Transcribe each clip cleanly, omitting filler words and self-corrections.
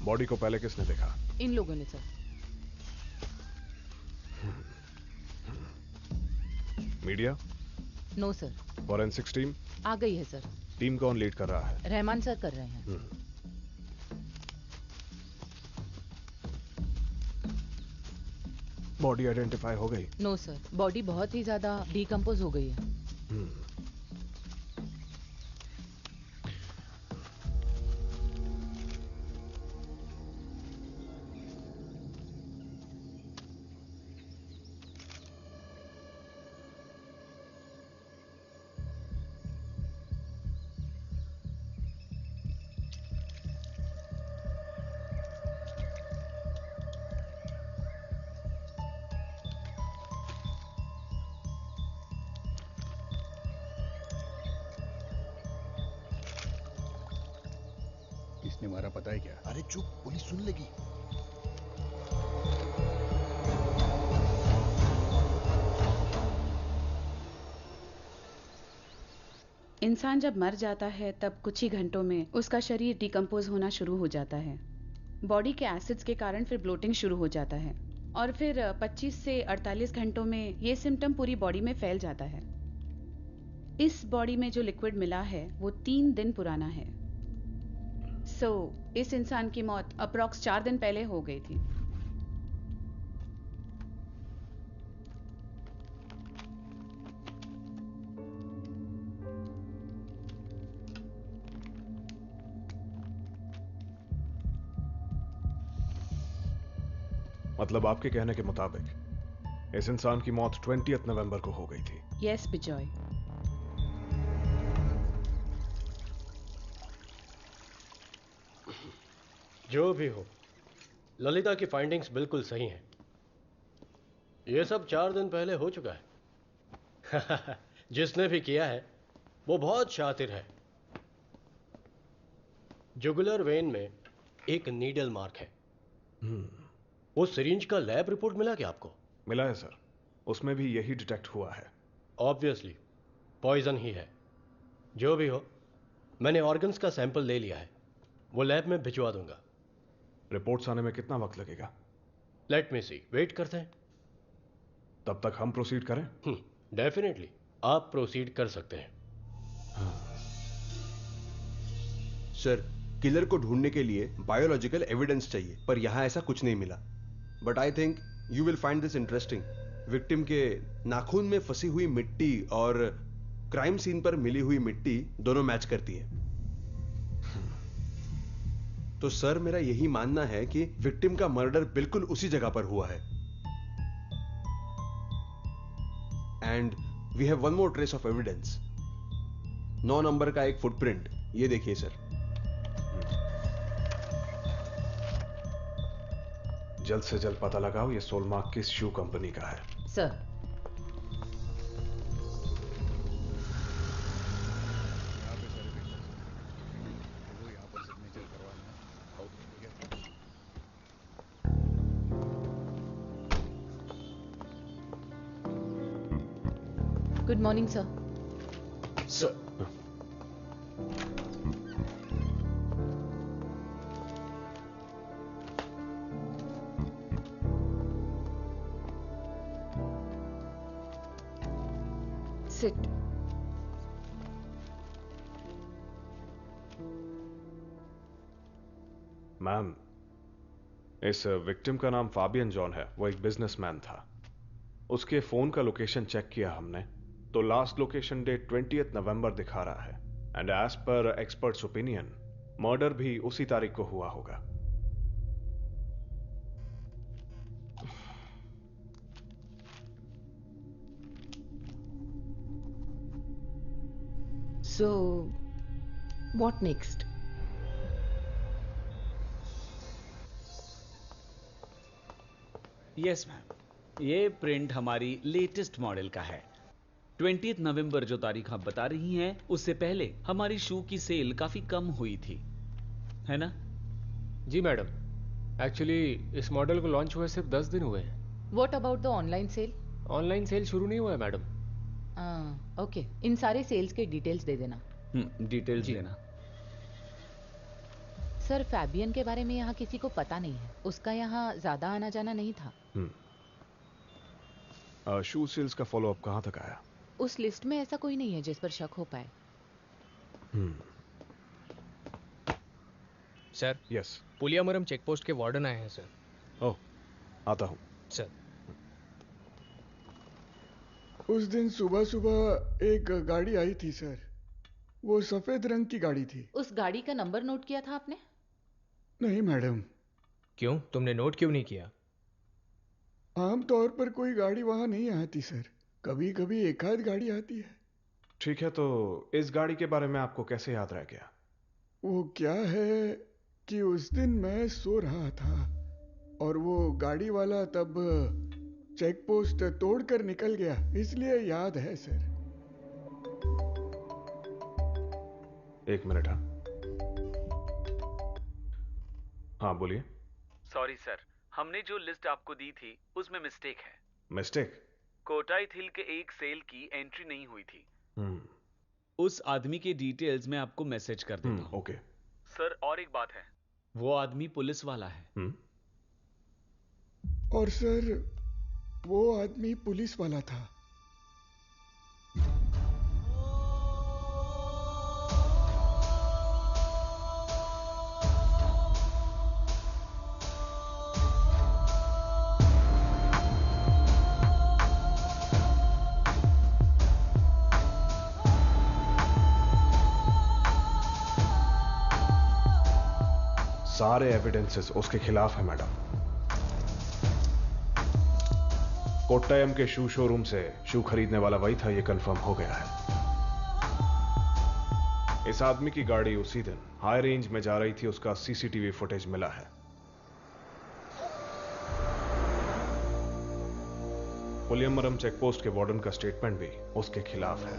Body को पहले किसने देखा? इन लोगों ने sir. Media? No sir. Forensics team आ गई है सर। टीम कौन लीड कर रहा है? रहमान सर कर रहे हैं। बॉडी आइडेंटिफाई हो गई? नो सर, बॉडी बहुत ही ज्यादा डिकम्पोज हो गई है। किसने मारा पता है क्या? अरे चुप, पुलिस सुन लेगी। इंसान जब मर जाता है तब कुछ ही घंटों में उसका शरीर डिकम्पोज होना शुरू हो जाता है। बॉडी के एसिड्स के कारण फिर ब्लोटिंग शुरू हो जाता है और फिर 25 से 48 घंटों में ये सिम्टम पूरी बॉडी में फैल जाता है। इस बॉडी में जो लिक्विड मिला है वो 3 दिन पुराना है। इस इंसान की मौत अप्रॉक्स 4 दिन पहले हो गई थी। मतलब आपके कहने के मुताबिक इस इंसान की मौत 20 नवंबर को हो गई थी? यस बिजॉय। जो भी हो, ललिता की फाइंडिंग्स बिल्कुल सही हैं। यह सब 4 दिन पहले हो चुका है। जिसने भी किया है वो बहुत शातिर है। जुगुलर वेन में एक नीडल मार्क है। वो सिरिंज का लैब रिपोर्ट मिला क्या आपको? मिला है सर, उसमें भी यही डिटेक्ट हुआ है। ऑब्वियसली पॉइजन ही है। जो भी हो, मैंने ऑर्गन्स का सैंपल ले लिया है, वो लैब में भिजवा दूंगा। रिपोर्ट्स आने में कितना वक्त लगेगा? लेट मी सी, वेट करते हैं। तब तक हम प्रोसीड करें? डेफिनेटली, आप प्रोसीड कर सकते हैं। सर, किलर को ढूंढने के लिए बायोलॉजिकल एविडेंस चाहिए, पर यहां ऐसा कुछ नहीं मिला। But I think you will find this interesting. Victim के नाखून में फंसी हुई मिट्टी और क्राइम सीन पर मिली हुई मिट्टी दोनों मैच करती है। तो सर, मेरा यही मानना है कि विक्टिम का मर्डर बिल्कुल उसी जगह पर हुआ है। And we have one more trace of evidence. 9 नंबर का एक फुटप्रिंट, ये देखिए सर। जल्द से जल्द पता लगाओ ये सोलमार्क किस शू कंपनी का है। Sir. Good morning sir. Sir, sit. Ma'am, इस विक्टिम का नाम फाबियन जॉन है। वो एक बिजनेसमैन था। उसके फोन का लोकेशन चेक किया हमने, तो लास्ट लोकेशन डेट 20 नवंबर दिखा रहा है। And as per experts opinion, murder भी उसी तारीख को हुआ होगा। So, what next? Yes ma'am, ये प्रिंट हमारी लेटेस्ट मॉडल का है। 20 नवंबर जो तारीख आप बता रही हैं, उससे पहले हमारी शू की सेल काफी कम हुई थी, है ना? जी मैडम, एक्चुअली इस मॉडल को लॉन्च हुए सिर्फ 10 दिन हुए हैं। What about the online sale? Online sale शुरू नहीं हुआ है मैडम। ओके, इन सारे सेल्स के डिटेल्स दे देना। डिटेल्स देना। सर, फैबियन के बारे में यहाँ किसी को पता नहीं है। उसका यहाँ ज्यादा आना जाना नहीं था। शू सेल्स का फॉलोअप कहाँ तक आया? उस लिस्ट में ऐसा कोई नहीं है जिस पर शक हो पाए। Sir, yes. पुलियामरम चेकपोस्ट के वार्डन आए हैं सर। ओह, आता हूँ। सर, उस दिन सुबह सुबह एक गाड़ी आई थी सर। वो सफेद रंग की गाड़ी थी। उस गाड़ी का नंबर नोट किया था आपने? नहीं मैडम। क्यों? तुमने नोट क्यों नहीं किया? आमतौर पर कोई गाड़ी वहां नहीं आती सर, कभी कभी एक आध गाड़ी आती है। ठीक है, तो इस गाड़ी के बारे में आपको कैसे याद रह गया? वो क्या है कि उस दिन मैं सो रहा था और वो गाड़ी वाला तब चेक पोस्ट तोड़कर निकल गया, इसलिए याद है सर। एक मिनट। हाँ बोलिए। सॉरी सर, हमने जो लिस्ट आपको दी थी उसमें मिस्टेक है। मिस्टेक? कोटाई थिल के एक सेल की एंट्री नहीं हुई थी। उस आदमी के डिटेल्स मैं आपको मैसेज कर देता हूँ। ओके। सर, और एक बात है, वो आदमी पुलिस वाला है। और सर, वो आदमी पुलिस वाला था। सारे एविडेंसेस उसके खिलाफ है मैडम। कोट्टायम के शू शोरूम से शू खरीदने वाला वही था, यह कंफर्म हो गया है। इस आदमी की गाड़ी उसी दिन हाई रेंज में जा रही थी, उसका सीसीटीवी फुटेज मिला है। पुलियमरम चेकपोस्ट के वार्डन का स्टेटमेंट भी उसके खिलाफ है।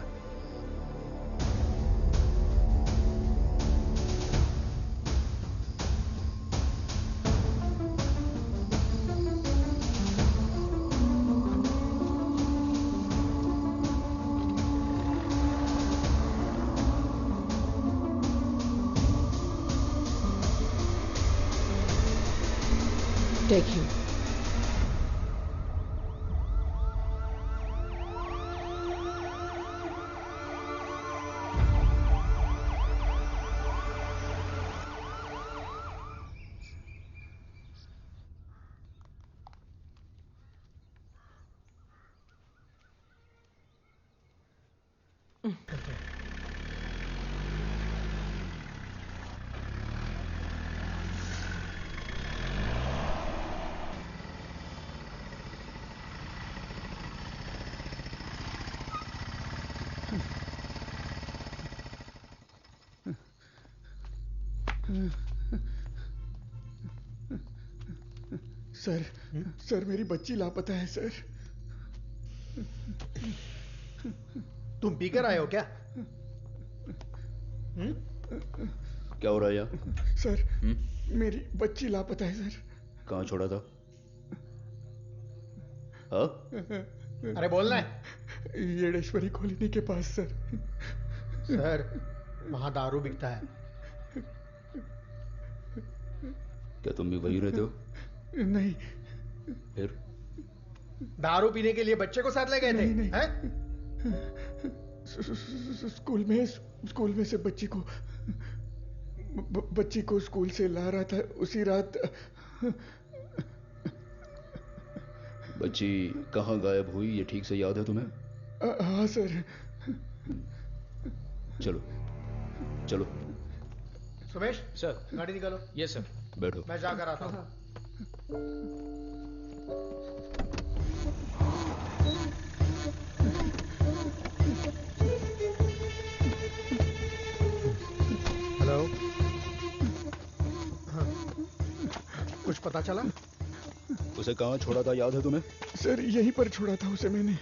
Take you. सर, सर मेरी बच्ची लापता है सर। तुम पीकर आए हो क्या? क्या हो रहा है यहाँ? सर, मेरी बच्ची लापता है सर। कहाँ छोड़ा था? हाँ? अरे बोलना है। येडेश्वरी कॉलोनी के पास सर। सर, वहां दारू बिकता है। क्या तुम भी वहीं रहते हो? नहीं। फिर? दारू पीने के लिए बच्चे को साथ ले गए थे? नहीं। हैं? स्कूल में से बच्ची को स्कूल से ला रहा था उसी रात। बच्ची कहाँ गायब हुई ये ठीक से याद है तुम्हें? हाँ सर। चलो चलो। सुमेश सर, गाड़ी निकालो। Yes sir. बैठो। मैं जाकर आता हूँ। हेलो। कुछ पता चला? उसे कहाँ छोड़ा था याद है तुम्हें? सर, यहीं पर छोड़ा था उसे मैंने।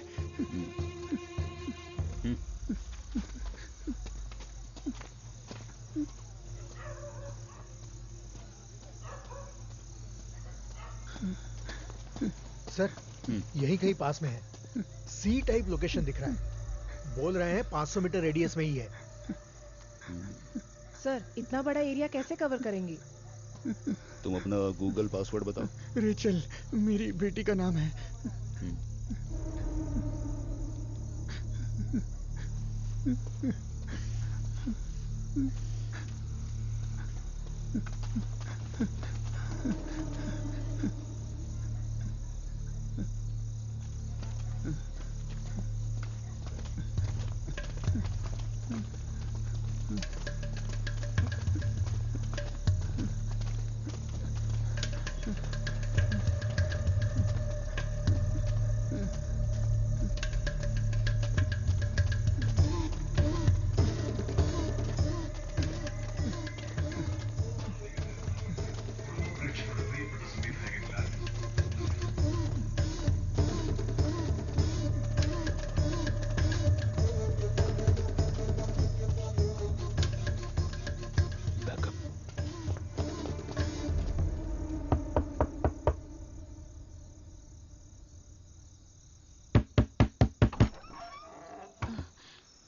यही कहीं पास में है। सी टाइप लोकेशन दिख रहा है। बोल रहे हैं 500 मीटर रेडियस में ही है। सर, इतना बड़ा एरिया कैसे कवर करेंगी? तुम अपना गूगल पासवर्ड बताओ। रेचल मेरी बेटी का नाम है।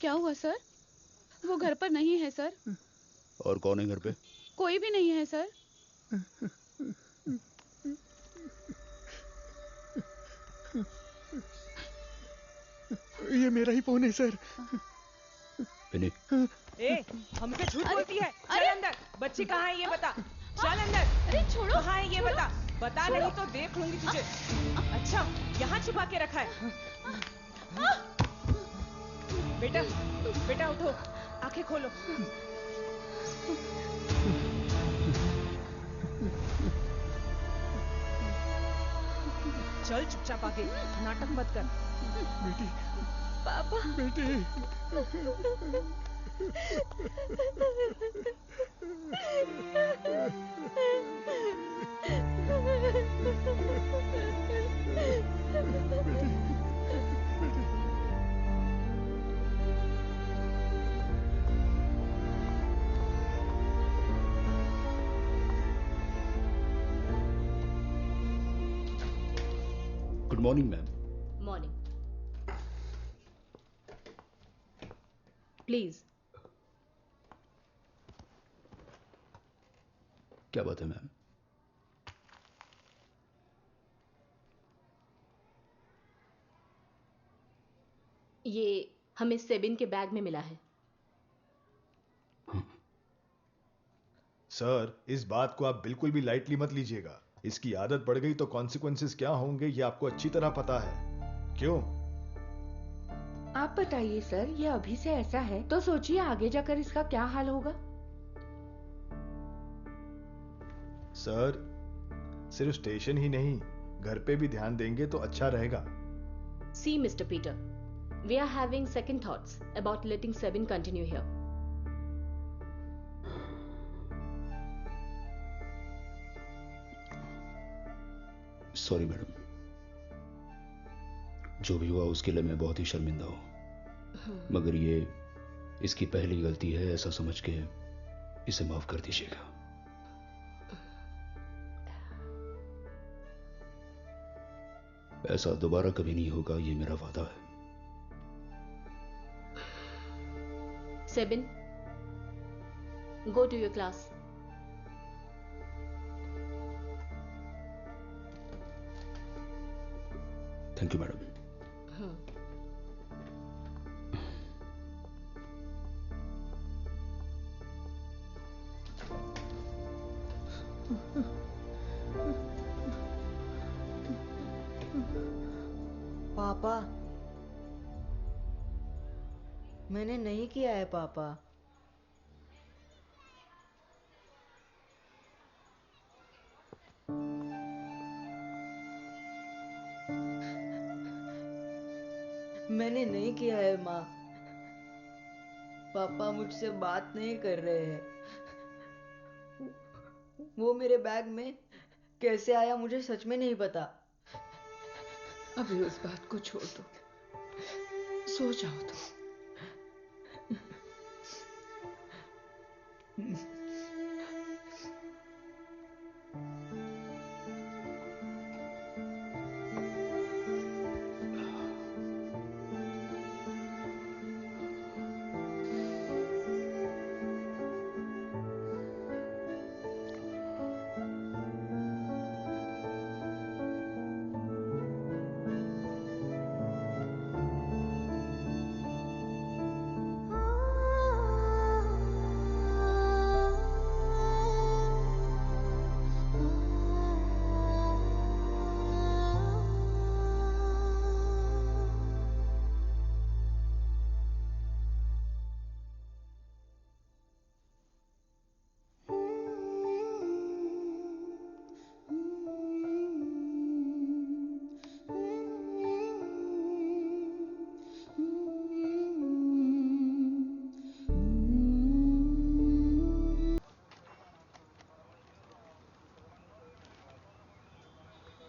क्या हुआ सर? वो घर पर नहीं है सर। और कौन है घर पे? कोई भी नहीं है सर। ये मेरा ही फोन है सर। विनी, ए, हमसे झूठ बोलती है। चल अंदर। बच्ची कहाँ है ये बता। चल अंदर। अरे छोड़ो। कहाँ है ये बता। बता नहीं तो देख लूंगी तुझे। अच्छा, यहाँ छुपा के रखा है। बेटा, बेटा उठो, आंखें खोलो। चल चुपचाप आगे, नाटक मत कर। बेटी, पापा। बेटी। Good morning ma'am. Morning. Please. क्या बात है मैम? ये हमें सेबिन के बैग में मिला है। सर, इस बात को आप बिल्कुल भी लाइटली मत लीजिएगा। इसकी आदत पड़ गई तो कॉन्सिक्वेंसेस क्या होंगे ये आपको अच्छी तरह पता है। क्यों? आप बताइए सर, ये अभी से ऐसा है तो सोचिए आगे जाकर इसका क्या हाल होगा। सर, सिर्फ स्टेशन ही नहीं, घर पे भी ध्यान देंगे तो अच्छा रहेगा। See, Mr. Peter, we are having second thoughts about letting Sebin continue here. Sorry madam, जो भी हुआ उसके लिए मैं बहुत ही शर्मिंदा हूं, मगर ये इसकी पहली गलती है ऐसा समझ के इसे माफ कर दीजिएगा। ऐसा दोबारा कभी नहीं होगा, ये मेरा वादा है। Sebin, go to your class. Thank you madam. पापा, मैंने नहीं किया है पापा। मैंने नहीं किया है माँ। पापा मुझसे बात नहीं कर रहे हैं। वो मेरे बैग में कैसे आया मुझे सच में नहीं पता। अभी उस बात को छोड़ दो, सो जाओ तुम।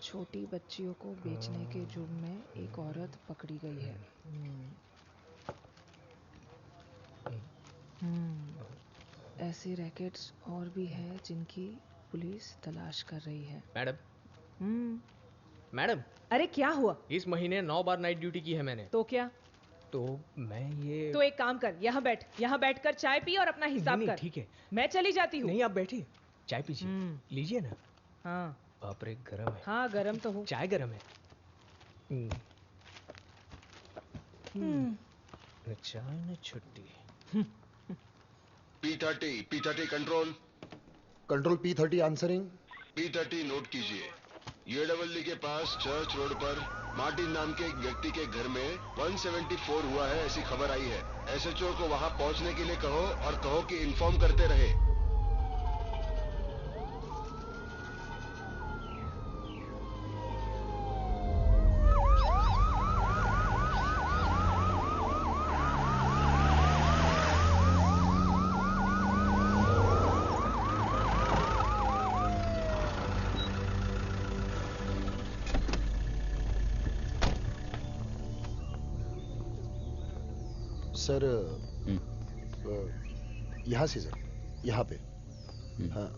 छोटी बच्चियों को बेचने के जुर्म में एक औरत पकड़ी गई है। ऐसे रैकेट्स और भी हैं जिनकी पुलिस तलाश कर रही है। मैडम मैडम, अरे क्या हुआ? इस महीने 9 बार नाइट ड्यूटी की है मैंने। तो क्या? तो मैं ये तो एक काम कर, यहाँ बैठकर चाय पी और अपना हिसाब कर। ठीक है, मैं चली जाती हूँ। नहीं आप बैठिए, चाय पीजिए, लीजिए ना। हाँ बाप रे, गरम है। हाँ गरम तो हो। चाय गरम है। चाय न छुट्टी। P30 control. Control P30 answering. P30 note कीजिए। यूएडब्ल्यू के पास चर्च रोड पर मार्टिन नाम के एक व्यक्ति के घर में 174 हुआ है, ऐसी खबर आई है। एसएचओ को वहां पहुंचने के लिए कहो और कहो कि इन्फॉर्म करते रहे। सर यहाँ से सर, यहाँ पे। हाँ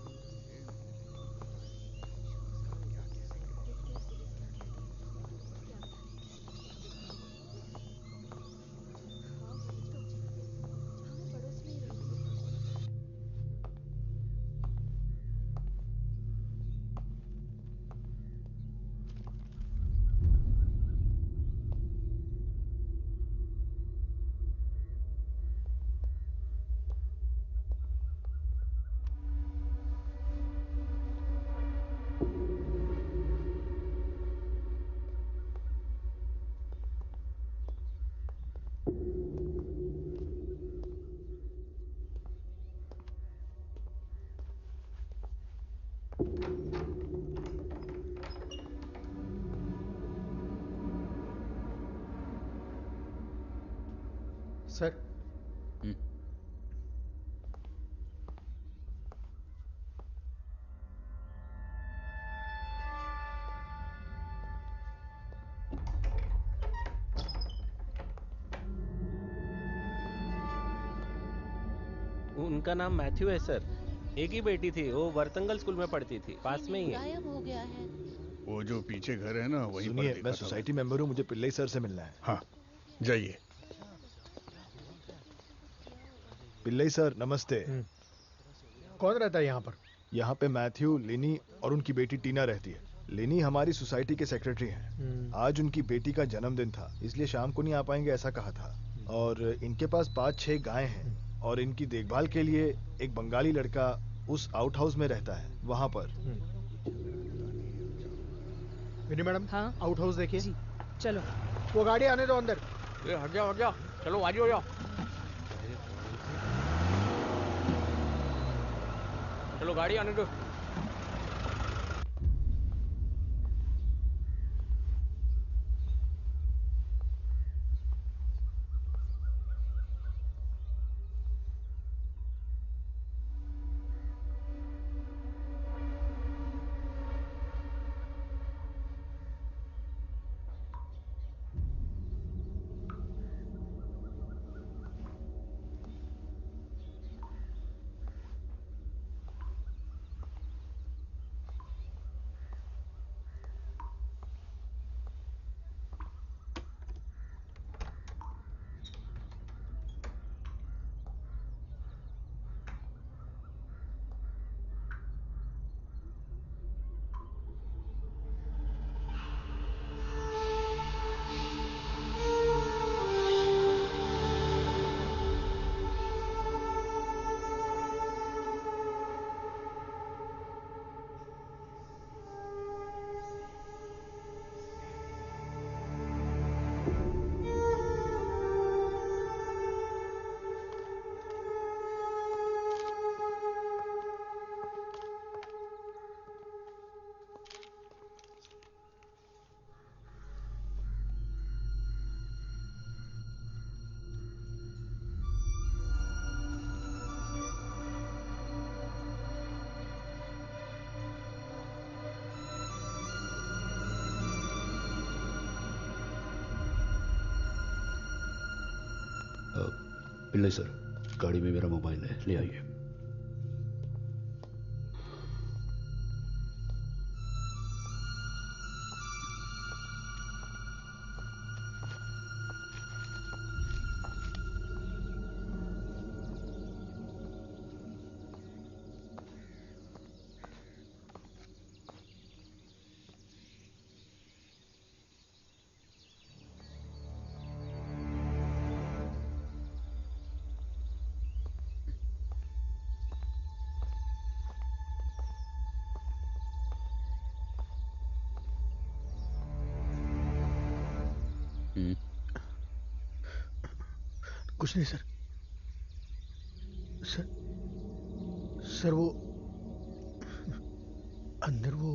सर। उनका नाम मैथ्यू है सर। एक ही बेटी थी, वो वर्तंगल स्कूल में पढ़ती थी, पास में ही है। गायब हो गया है। वो जो पीछे घर है ना, वहीं पर सुनिए, देखा मैं था सोसाइटी मेंबर हूँ, मुझे पिल्लई सर से मिलना है। हाँ जाइए। पिल्लई सर नमस्ते। कौन रहता है यहाँ पर? यहाँ पे मैथ्यू, लिनी और उनकी बेटी टीना रहती है। लिनी हमारी सोसाइटी के सेक्रेटरी हैं। आज उनकी बेटी का जन्मदिन था, इसलिए शाम को नहीं आ पाएंगे ऐसा कहा था। और इनके पास 5-6 गायें हैं और इनकी देखभाल के लिए एक बंगाली लड़का उस आउट हाउस में रहता है, वहां पर। विनी मैडम, हाँ आउट हाउस देखिए। जी चलो। वो गाड़ी आने दो अंदर। हट जाओ, चलो आगे हो जाओ। चलो गाड़ी आने दो। पिल्ले सर, गाड़ी में मेरा मोबाइल है, ले आइए। कुछ नहीं सर। सर सर वो अंदर वो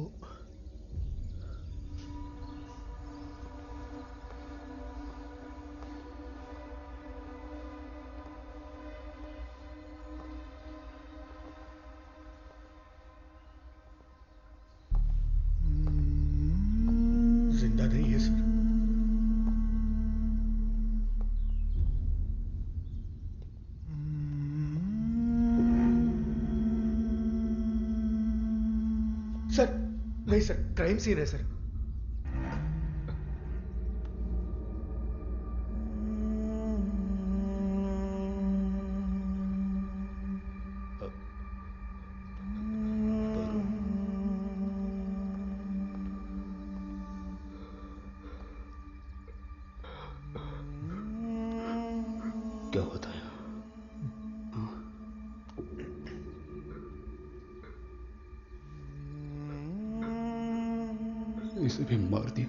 जिंदा नहीं है सर। सर नहीं सर, क्राइम सीन है सर। क्या होता है? इसे भी मार दिया।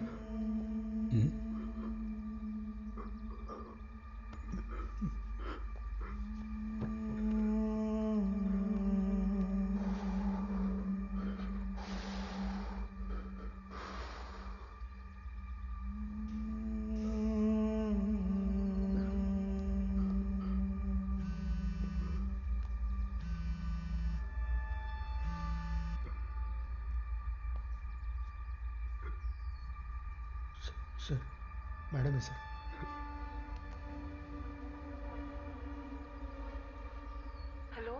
सर मैडम है सर। हेलो,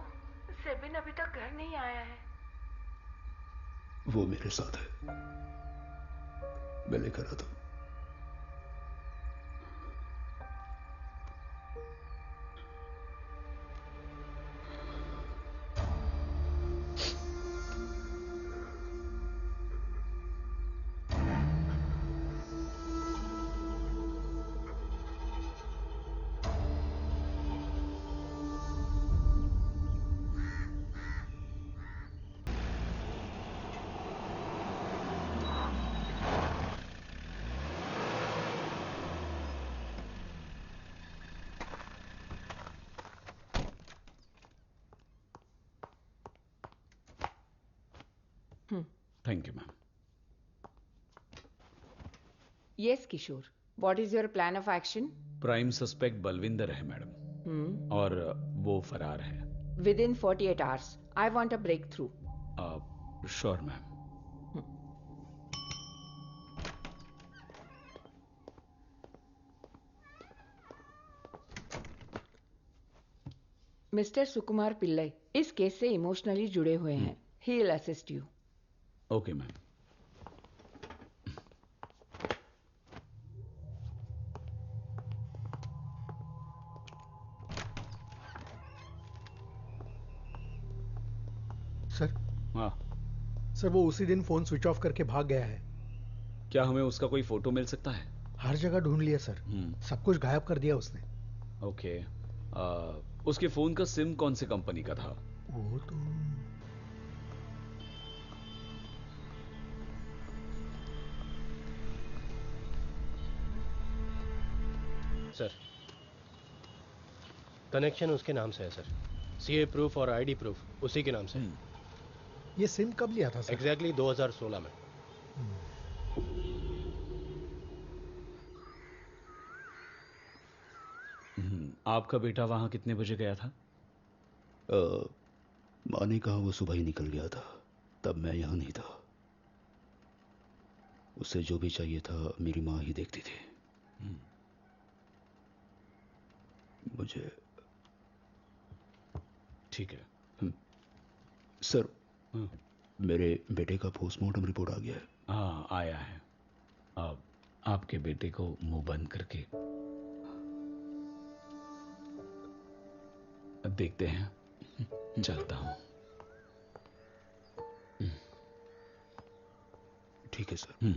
सेबिन अभी तक घर नहीं आया है। वो मेरे साथ है, मैं लेकर आता हूं। Thank you ma'am. Yes Kishore, what is your plan of action? Prime suspect Balwinder है मैडम, और वो फरार है। Within 48 hours I want a breakthrough. Sure ma'am. Mister Sukumar Pillai इस केस से इमोशनली जुड़े हुए हैं। He will assist you. Okay ma'am. Sir. हाँ सर वो उसी दिन फोन स्विच ऑफ करके भाग गया है। क्या हमें उसका कोई फोटो मिल सकता है? हर जगह ढूंढ लिया सर, सब कुछ गायब कर दिया उसने। ओके। उसके फोन का सिम कौन सी कंपनी का था? वो तो सर, कनेक्शन उसके नाम से है सर। सीए प्रूफ और आईडी प्रूफ उसी के नाम से है। ये सिम कब लिया था सर? एग्जैक्टली 2016 में। आपका बेटा वहां कितने बजे गया था? माँ ने कहा वो सुबह ही निकल गया था, तब मैं यहाँ नहीं था। उसे जो भी चाहिए था मेरी माँ ही देखती थी। मुझे ठीक है। सर, मेरे बेटे का पोस्टमार्टम रिपोर्ट आ गया है। हाँ, आया है। अब आपके बेटे को मुंह बंद करके देखते हैं। चलता हूं। ठीक है सर।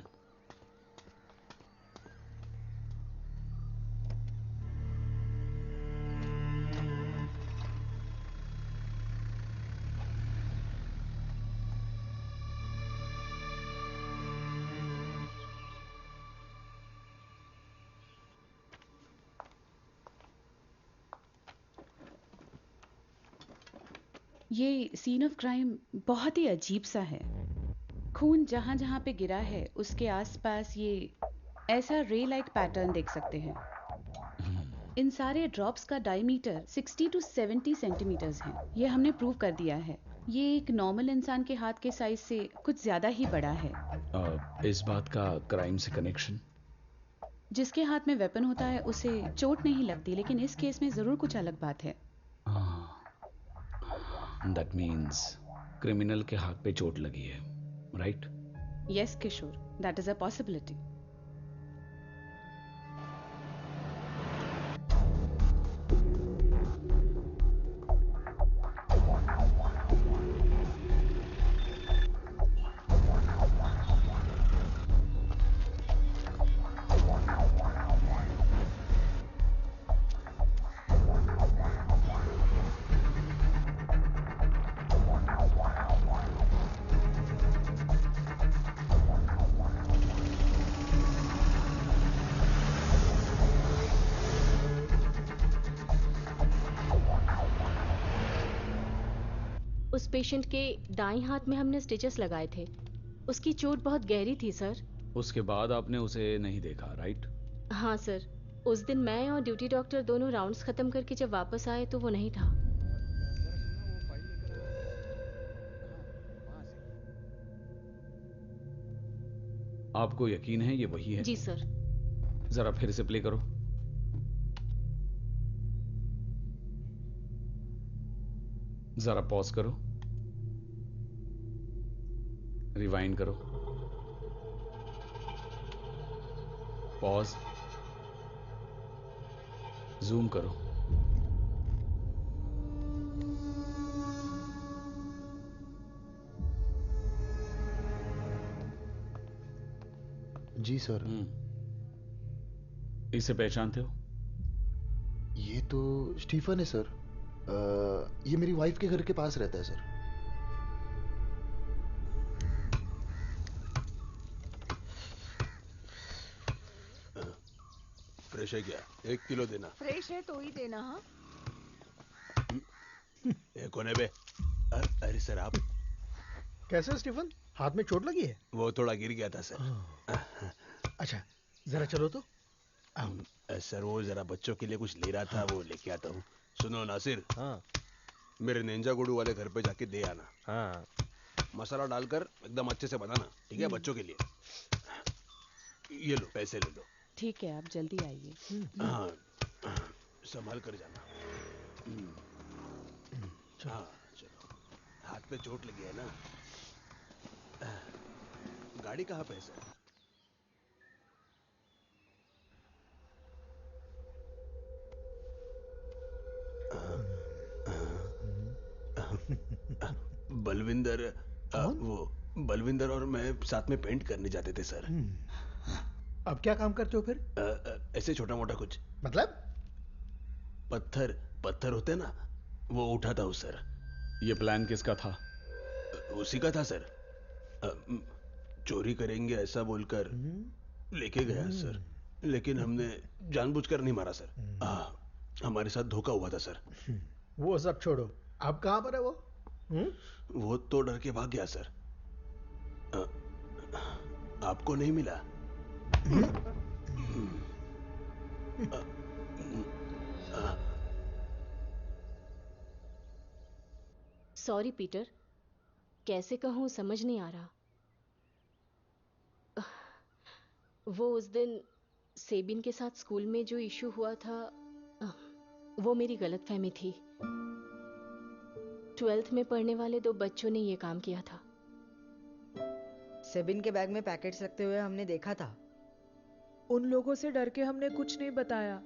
ये सीन ऑफ क्राइम बहुत ही अजीब सा है। खून जहां जहां पे गिरा है उसके आसपास ये ऐसा रे लाइक पैटर्न देख सकते हैं। इन सारे ड्रॉप्स का डायमीटर 60 to 70 सेंटीमीटर्स है। ये हमने प्रूव कर दिया है। ये एक नॉर्मल इंसान के हाथ के साइज से कुछ ज्यादा ही बड़ा है। इस बात का क्राइम से कनेक्शन? जिसके हाथ में वेपन होता है उसे चोट नहीं लगती, लेकिन इस केस में जरूर कुछ अलग बात है। दैट मीन्स क्रिमिनल के हाथ पे चोट लगी है, right? Yes Kishore, that is a possibility. उस पेशेंट के दाएं हाथ में हमने स्टिचेस लगाए थे। उसकी चोट बहुत गहरी थी सर। उसके बाद आपने उसे नहीं देखा, राइट? हाँ सर, उस दिन मैं और ड्यूटी डॉक्टर दोनों राउंड्स खत्म करके जब वापस आए तो वो नहीं था। आपको यकीन है ये वही है? जी सर। जरा फिर से प्ले करो। जरा पॉज करो, रिवाइंड करो, पॉज, जूम करो। जी सर। इसे पहचानते हो? ये तो स्टीफन है सर। ये मेरी वाइफ के घर के पास रहता है सर। फ्रेश है क्या? 1 किलो देना। फ्रेश है तो ही देना। हाँ, ये कौन है बे? अरे सर आप कैसे हो स्टीफन? हाथ में चोट लगी है? वो थोड़ा गिर गया था सर। अच्छा, जरा चलो तो। सर वो जरा बच्चों के लिए कुछ ले रहा था, वो लेके आता हूँ। सुनो नासिर। हाँ। मेरे नेंजा गुडू वाले घर पे जाके दे आना। हाँ। मसाला डालकर एकदम अच्छे से बनाना, ठीक है? बच्चों के लिए। ये लो, पैसे ले लो। ठीक है, आप जल्दी आइए। हाँ, संभाल कर जाना। हाँ चलो। हाथ पे चोट लगी है ना? गाड़ी कहाँ पे है सर? बलविंदर, वो बलविंदर और मैं साथ में पेंट करने जाते थे सर। अब क्या काम करते हो फिर? ऐसे छोटा मोटा कुछ। मतलब? पत्थर होते ना, वो उठाता हूँ सर। ये प्लान किसका था? उसी का था सर। चोरी करेंगे ऐसा बोलकर लेके गया सर, लेकिन हमने जानबूझकर नहीं मारा सर। हमारे साथ धोखा हुआ था सर। वो सब छोड़ो, अब कहाँ पर है वो? वो तो डर के भाग गया सर। आपको नहीं मिला? सॉरी पीटर, कैसे कहूँ समझ नहीं आ रहा। वो उस दिन सेबिन के साथ स्कूल में जो इशू हुआ था, वो मेरी गलतफहमी थी। 12th में पढ़ने वाले 2 बच्चों ने ये काम किया था। सेबिन के बैग में पैकेट्स रखते हुए हमने देखा था। उन लोगों से डर के हमने कुछ नहीं बताया।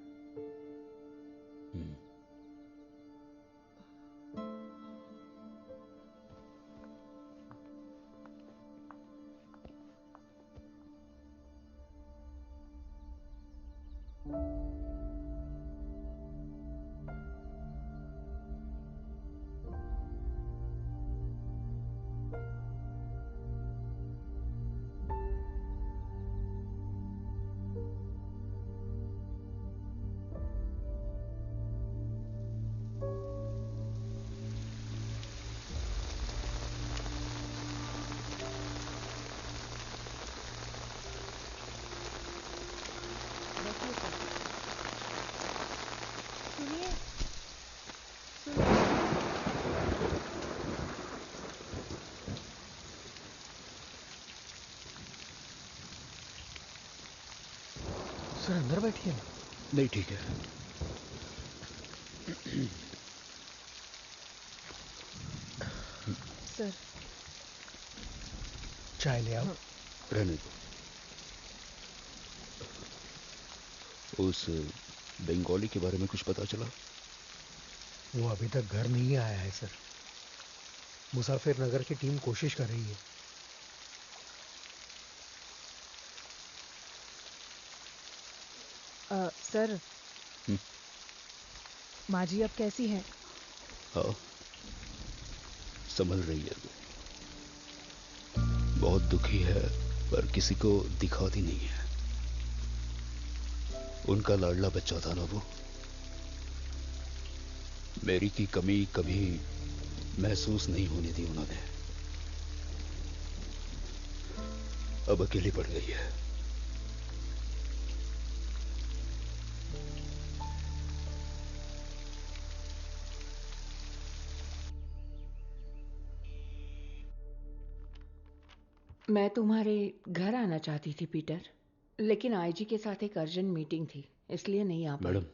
सर अंदर बैठिए। नहीं ठीक है। सर चाय ले आओ। रहने दो। उस बंगाली के बारे में कुछ पता चला? वो अभी तक घर नहीं आया है सर। मुसाफिर नगर की टीम कोशिश कर रही है। सर माँ जी अब कैसी हैं? हाँ, संभल रही है वो। बहुत दुखी है पर किसी को दिखाती नहीं है। उनका लाडला बच्चा था ना वो। मेरी की कमी कभी महसूस नहीं होने दी उन्होंने। अब अकेली पड़ गई है। मैं तुम्हारे घर आना चाहती थी पीटर, लेकिन आईजी के साथ एक अर्जेंट मीटिंग थी, इसलिए नहीं आ पाई। मैडम,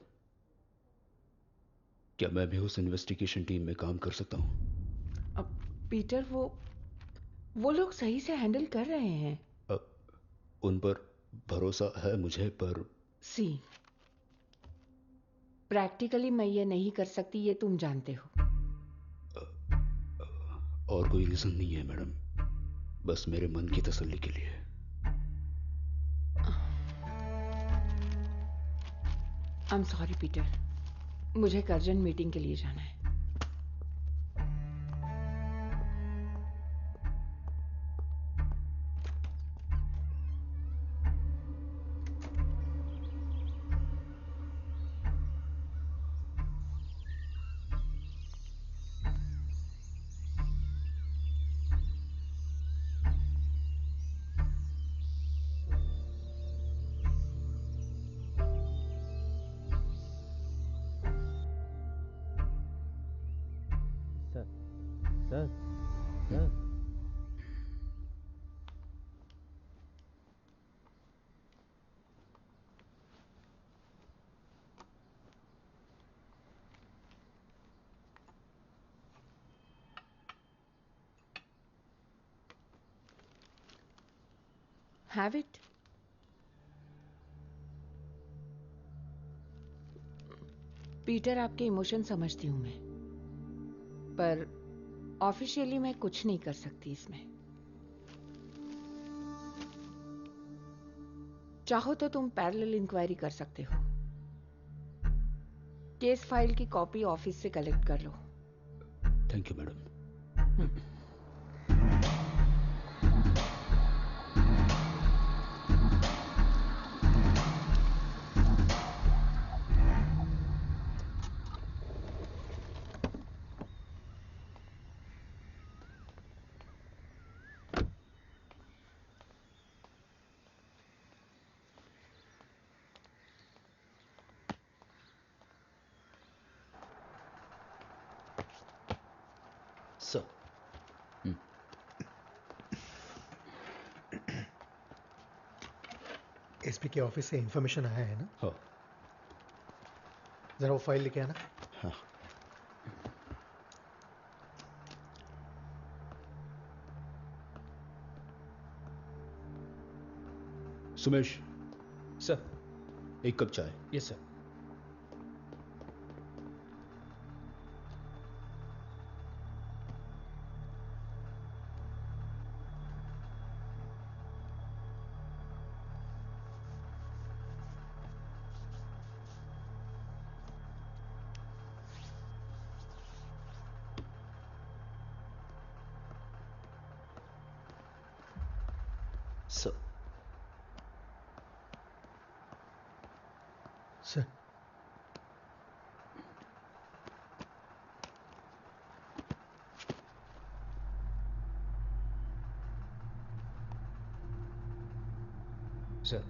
क्या मैं भी उस इन्वेस्टिगेशन टीम में काम कर सकता हूं? अब पीटर वो लोग सही से हैंडल कर रहे हैं। उन पर भरोसा है मुझे, पर प्रैक्टिकली मैं ये नहीं कर सकती, ये तुम जानते हो। और कोई रीजन नहीं है मैडम, बस मेरे मन की तसल्ली के लिए। आई एम सॉरी पीटर, मुझे एक अर्जेंट मीटिंग के लिए जाना है। Have it? पीटर, आपके इमोशन समझती हूं मैं, पर ऑफिशियली मैं कुछ नहीं कर सकती इसमें। चाहो तो तुम पैरेलल इंक्वायरी कर सकते हो। केस फाइल की कॉपी ऑफिस से कलेक्ट कर लो। Thank you madam. एसपी के ऑफिस से इंफॉर्मेशन आया है ना? हाँ। जरा वो फाइल लेके आना। हाँ। सुमेश, सर। एक कप चाय। Yes sir. Sir. Sir. Sir.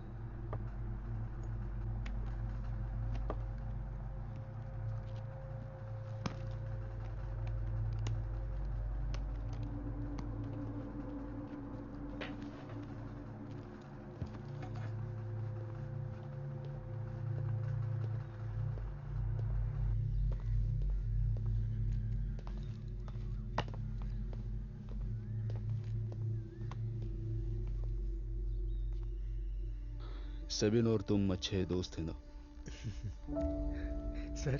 Sabin और तुम अच्छे दोस्त थे ना? सर,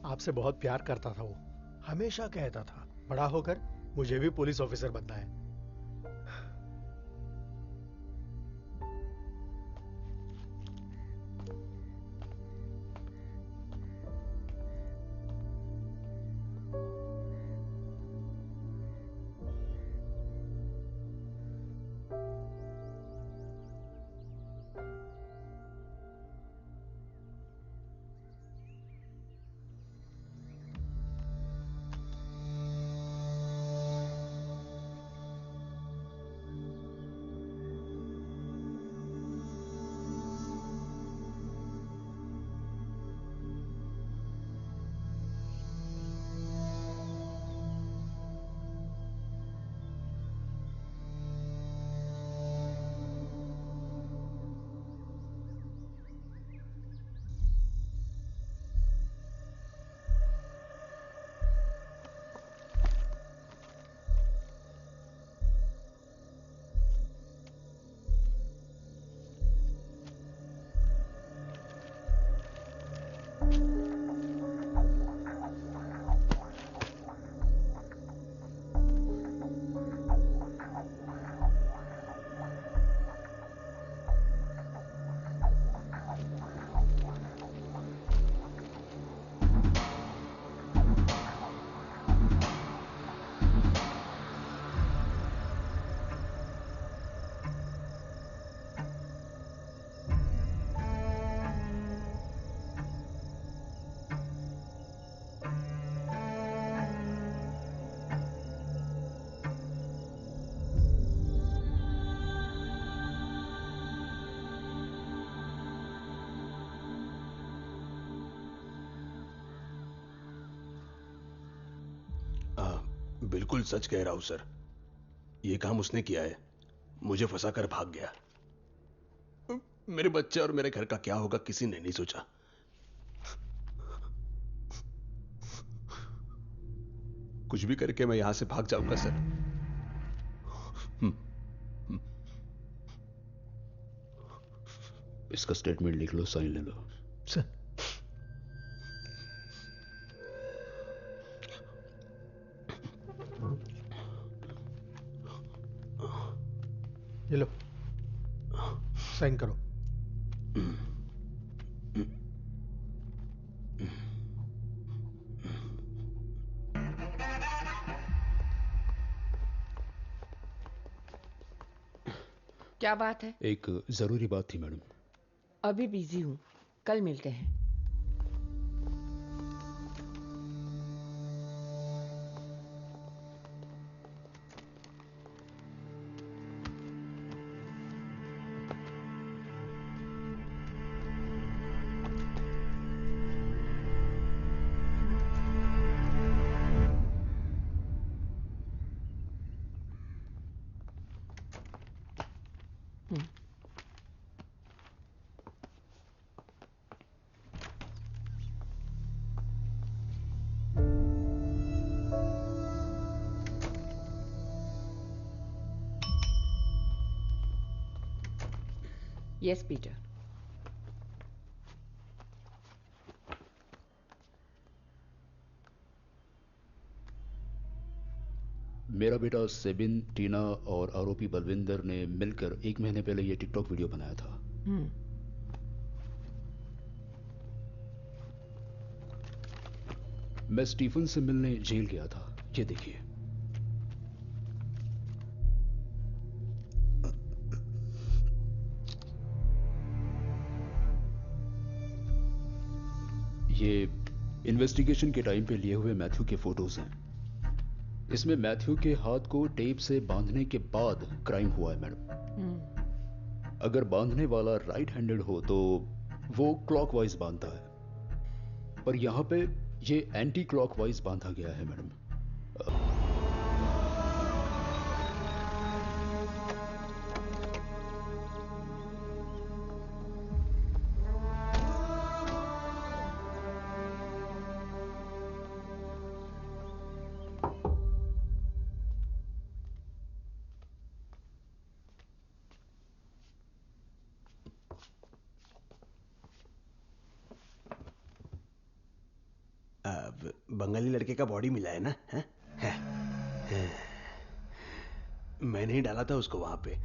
आपसे बहुत प्यार करता था वो। हमेशा कहता था बड़ा होकर मुझे भी पुलिस ऑफिसर बनना है। बिल्कुल सच कह रहा हूं सर। ये काम उसने किया है। मुझे फंसाकर भाग गया। मेरे बच्चे और मेरे घर का क्या होगा किसी ने नहीं सोचा। कुछ भी करके मैं यहां से भाग जाऊंगा सर। इसका स्टेटमेंट लिख लो, साइन ले लो। सर। ये लो, साइन करो। क्या बात है? एक जरूरी बात थी मैडम। अभी बिजी हूँ, कल मिलते हैं। Yes Peter. मेरा बेटा सेबिन, टीना और आरोपी बलविंदर ने मिलकर 1 महीने पहले ये टिकटॉक वीडियो बनाया था। मैं स्टीफन से मिलने जेल गया था। ये देखिए। ये इन्वेस्टिगेशन के टाइम पे लिए हुए मैथ्यू के फोटोज हैं। इसमें मैथ्यू के हाथ को टेप से बांधने के बाद क्राइम हुआ है मैडम। अगर बांधने वाला राइट हैंडेड हो तो वो क्लॉकवाइज बांधता है, पर यहां पे ये एंटी क्लॉकवाइज बांधा गया है मैडम। बंगाली लड़के का बॉडी मिला है ना? है। मैंने ही डाला था उसको वहां पे।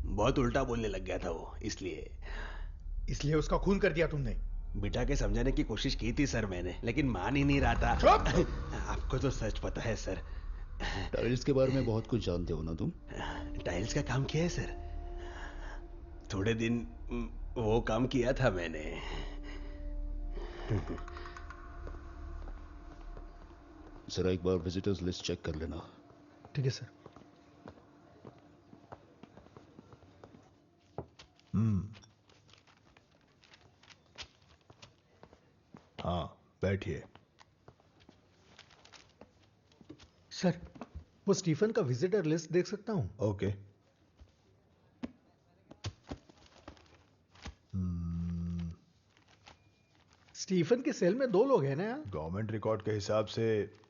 बहुत उल्टा बोलने लग गया था वो, इसलिए उसका खून कर दिया तुमने? बिठा के समझाने की कोशिश की थी सर मैंने, लेकिन मान ही नहीं रहा था। आपको तो सच पता है सर। टाइल्स के बारे में बहुत कुछ जानते हो ना तुम? टाइल्स का काम किया है सर। थोड़े दिन वो काम किया था मैंने। जरा एक बार विजिटर्स लिस्ट चेक कर लेना। ठीक है सर। हाँ, बैठिए। सर, वो स्टीफन का विजिटर लिस्ट देख सकता हूँ? ओके। स्टीफन के सेल में 2 लोग हैं ना? गवर्नमेंट रिकॉर्ड के हिसाब से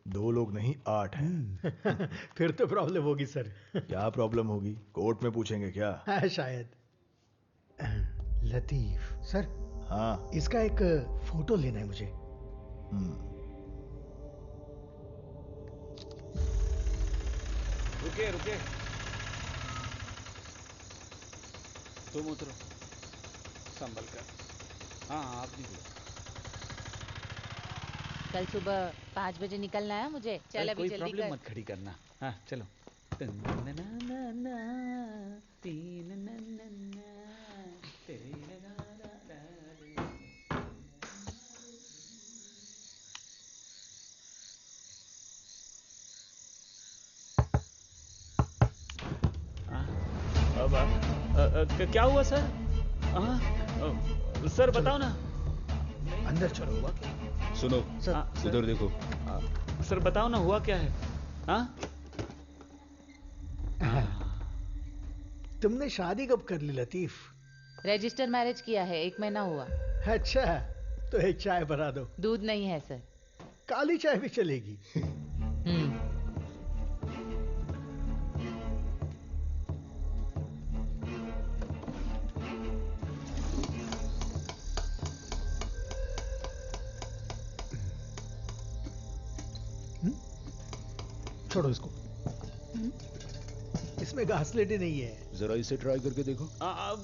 2 लोग नहीं 8 हैं। फिर तो प्रॉब्लम होगी सर। क्या प्रॉब्लम होगी? कोर्ट में पूछेंगे क्या? हाँ, शायद। लतीफ सर। हाँ, इसका एक फोटो लेना है मुझे। रुके रुके, तुम उतरो संभल कर। हाँ आप निकलो। कल सुबह 5 बजे निकलना है मुझे। चल अभी कोई जल्दी प्रॉब्लम कर। मत खड़ी करना। हाँ चलो। क्या हुआ सर? सर बताओ ना। अंदर चलो। हुआ क्या? सुनो उधर देखो। सर बताओ ना, हुआ क्या है? हाँ? तुमने शादी कब कर ली लतीफ? रजिस्टर मैरिज किया है, 1 महीना हुआ। अच्छा, तो एक चाय बना दो। दूध नहीं है सर। काली चाय भी चलेगी। छोड़ो इसको। इसमें घासलेट नहीं है। जरा इसे ट्राई करके देखो।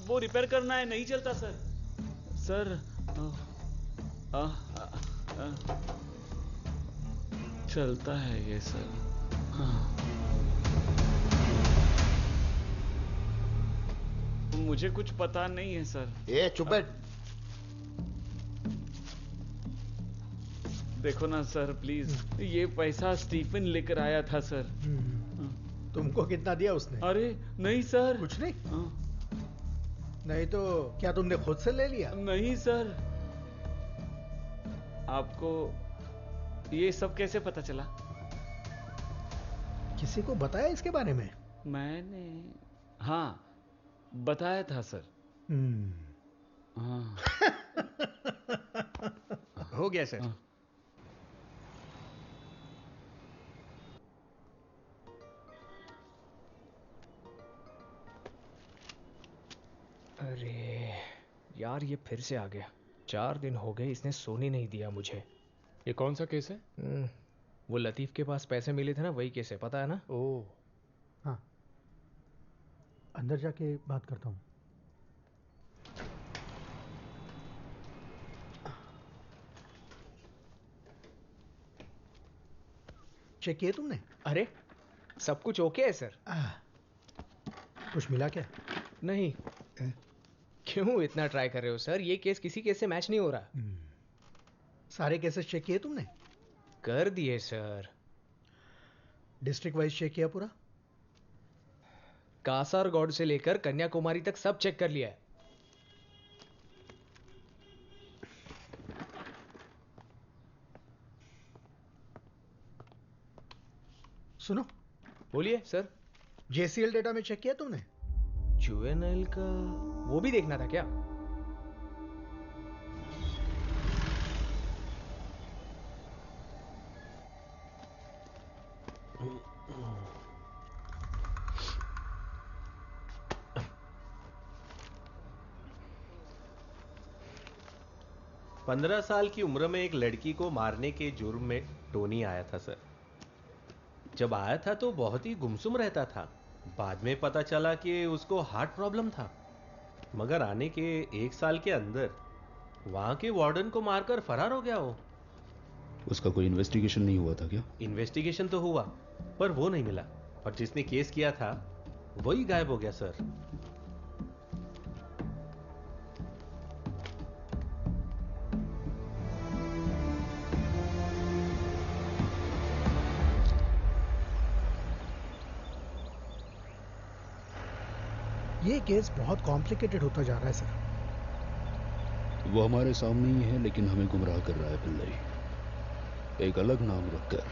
वो रिपेयर करना है, नहीं चलता सर। सर चलता है ये सर। मुझे कुछ पता नहीं है सर। ए चुप बैठ। देखो ना सर प्लीज, ये पैसा स्टीफन लेकर आया था सर। तुमको कितना दिया उसने? अरे नहीं सर। कुछ नहीं? नहीं तो क्या तुमने खुद से ले लिया? नहीं सर। आपको ये सब कैसे पता चला? किसी को बताया इसके बारे में? मैंने हाँ बताया था सर। हाँ। हो गया सर। अरे यार ये फिर से आ गया। 4 दिन हो गए इसने सोने नहीं दिया मुझे। ये कौन सा केस है? वो लतीफ के पास पैसे मिले थे ना, वही केस है, पता है ना? ओह हाँ, अंदर जाके बात करता हूँ। चेक किए तुमने? अरे सब कुछ ओके है सर। कुछ मिला क्या? नहीं। क्यों इतना ट्राई कर रहे हो सर? ये केस किसी केस से मैच नहीं हो रहा। सारे केसेस चेक किए तुमने? कर दिए सर। डिस्ट्रिक्ट वाइज चेक किया पूरा? कासारगौड़ से लेकर कन्याकुमारी तक सब चेक कर लिया है। सुनो। बोलिए सर। जेसीएल डेटा में चेक किया तुमने? जुवेनाइल का वो भी देखना था क्या? पंद्रह साल की उम्र में एक लड़की को मारने के जुर्म में टोनी आया था सर। जब आया था तो बहुत ही गुमसुम रहता था। बाद में पता चला कि उसको हार्ट प्रॉब्लम था, मगर आने के 1 साल के अंदर वहां के वार्डन को मारकर फरार हो गया वो। उसका कोई इन्वेस्टिगेशन नहीं हुआ था क्या? इन्वेस्टिगेशन तो हुआ पर वो नहीं मिला, और जिसने केस किया था वही गायब हो गया सर। ये केस बहुत कॉम्प्लिकेटेड होता जा रहा है सर। वो हमारे सामने ही है लेकिन हमें गुमराह कर रहा है पिल्लई। एक अलग नाम रखकर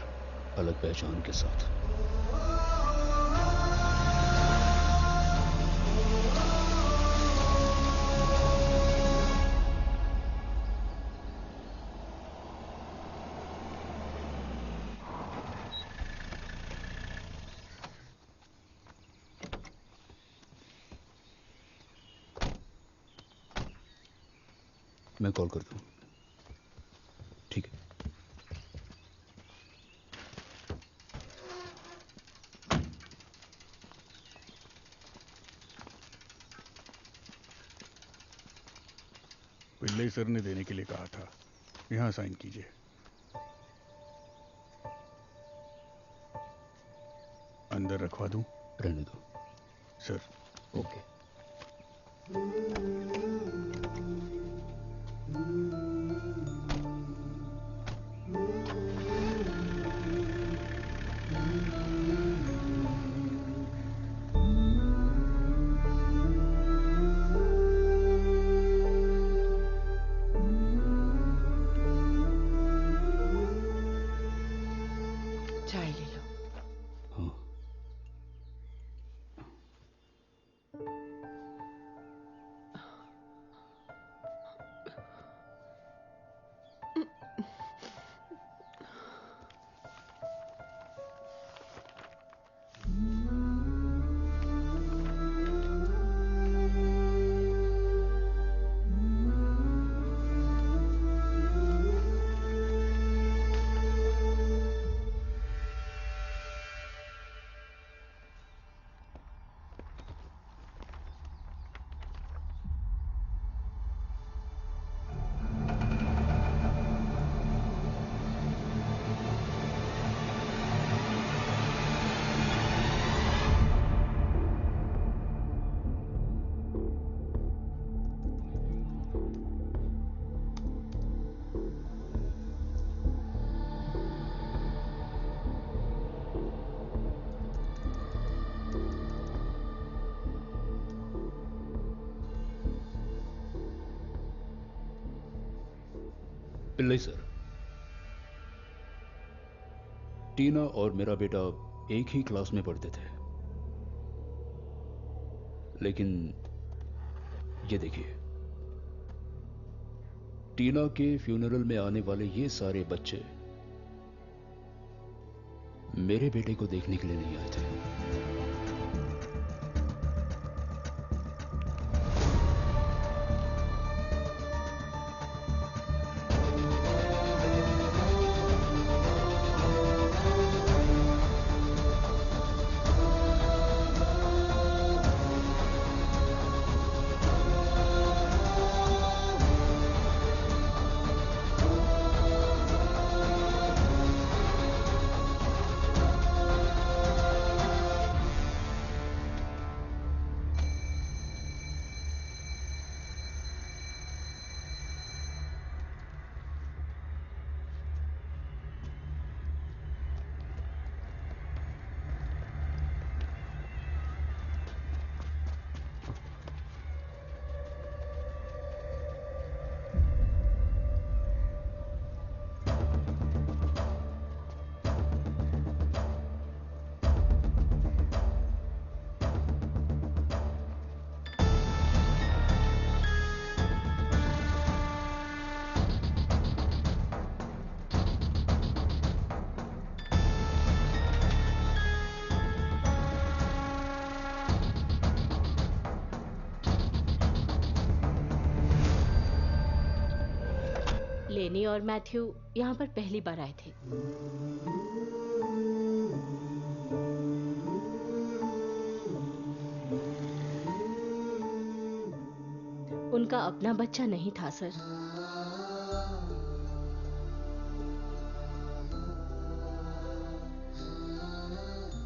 अलग पहचान के साथ। मैं कॉल करता हूँ। ठीक है। पिल्लई सर ने देने के लिए कहा था। यहाँ साइन कीजिए। अंदर रखवा दूं? रहने दो सर। ओके। चाय ले लो। हाँ। पिल्लई सर, टीना और मेरा बेटा एक ही क्लास में पढ़ते थे, लेकिन ये देखिए, टीना के फ्यूनरल में आने वाले ये सारे बच्चे मेरे बेटे को देखने के लिए नहीं आए थे। लेनी और मैथ्यू यहाँ पर पहली बार आए थे। उनका अपना बच्चा नहीं था सर।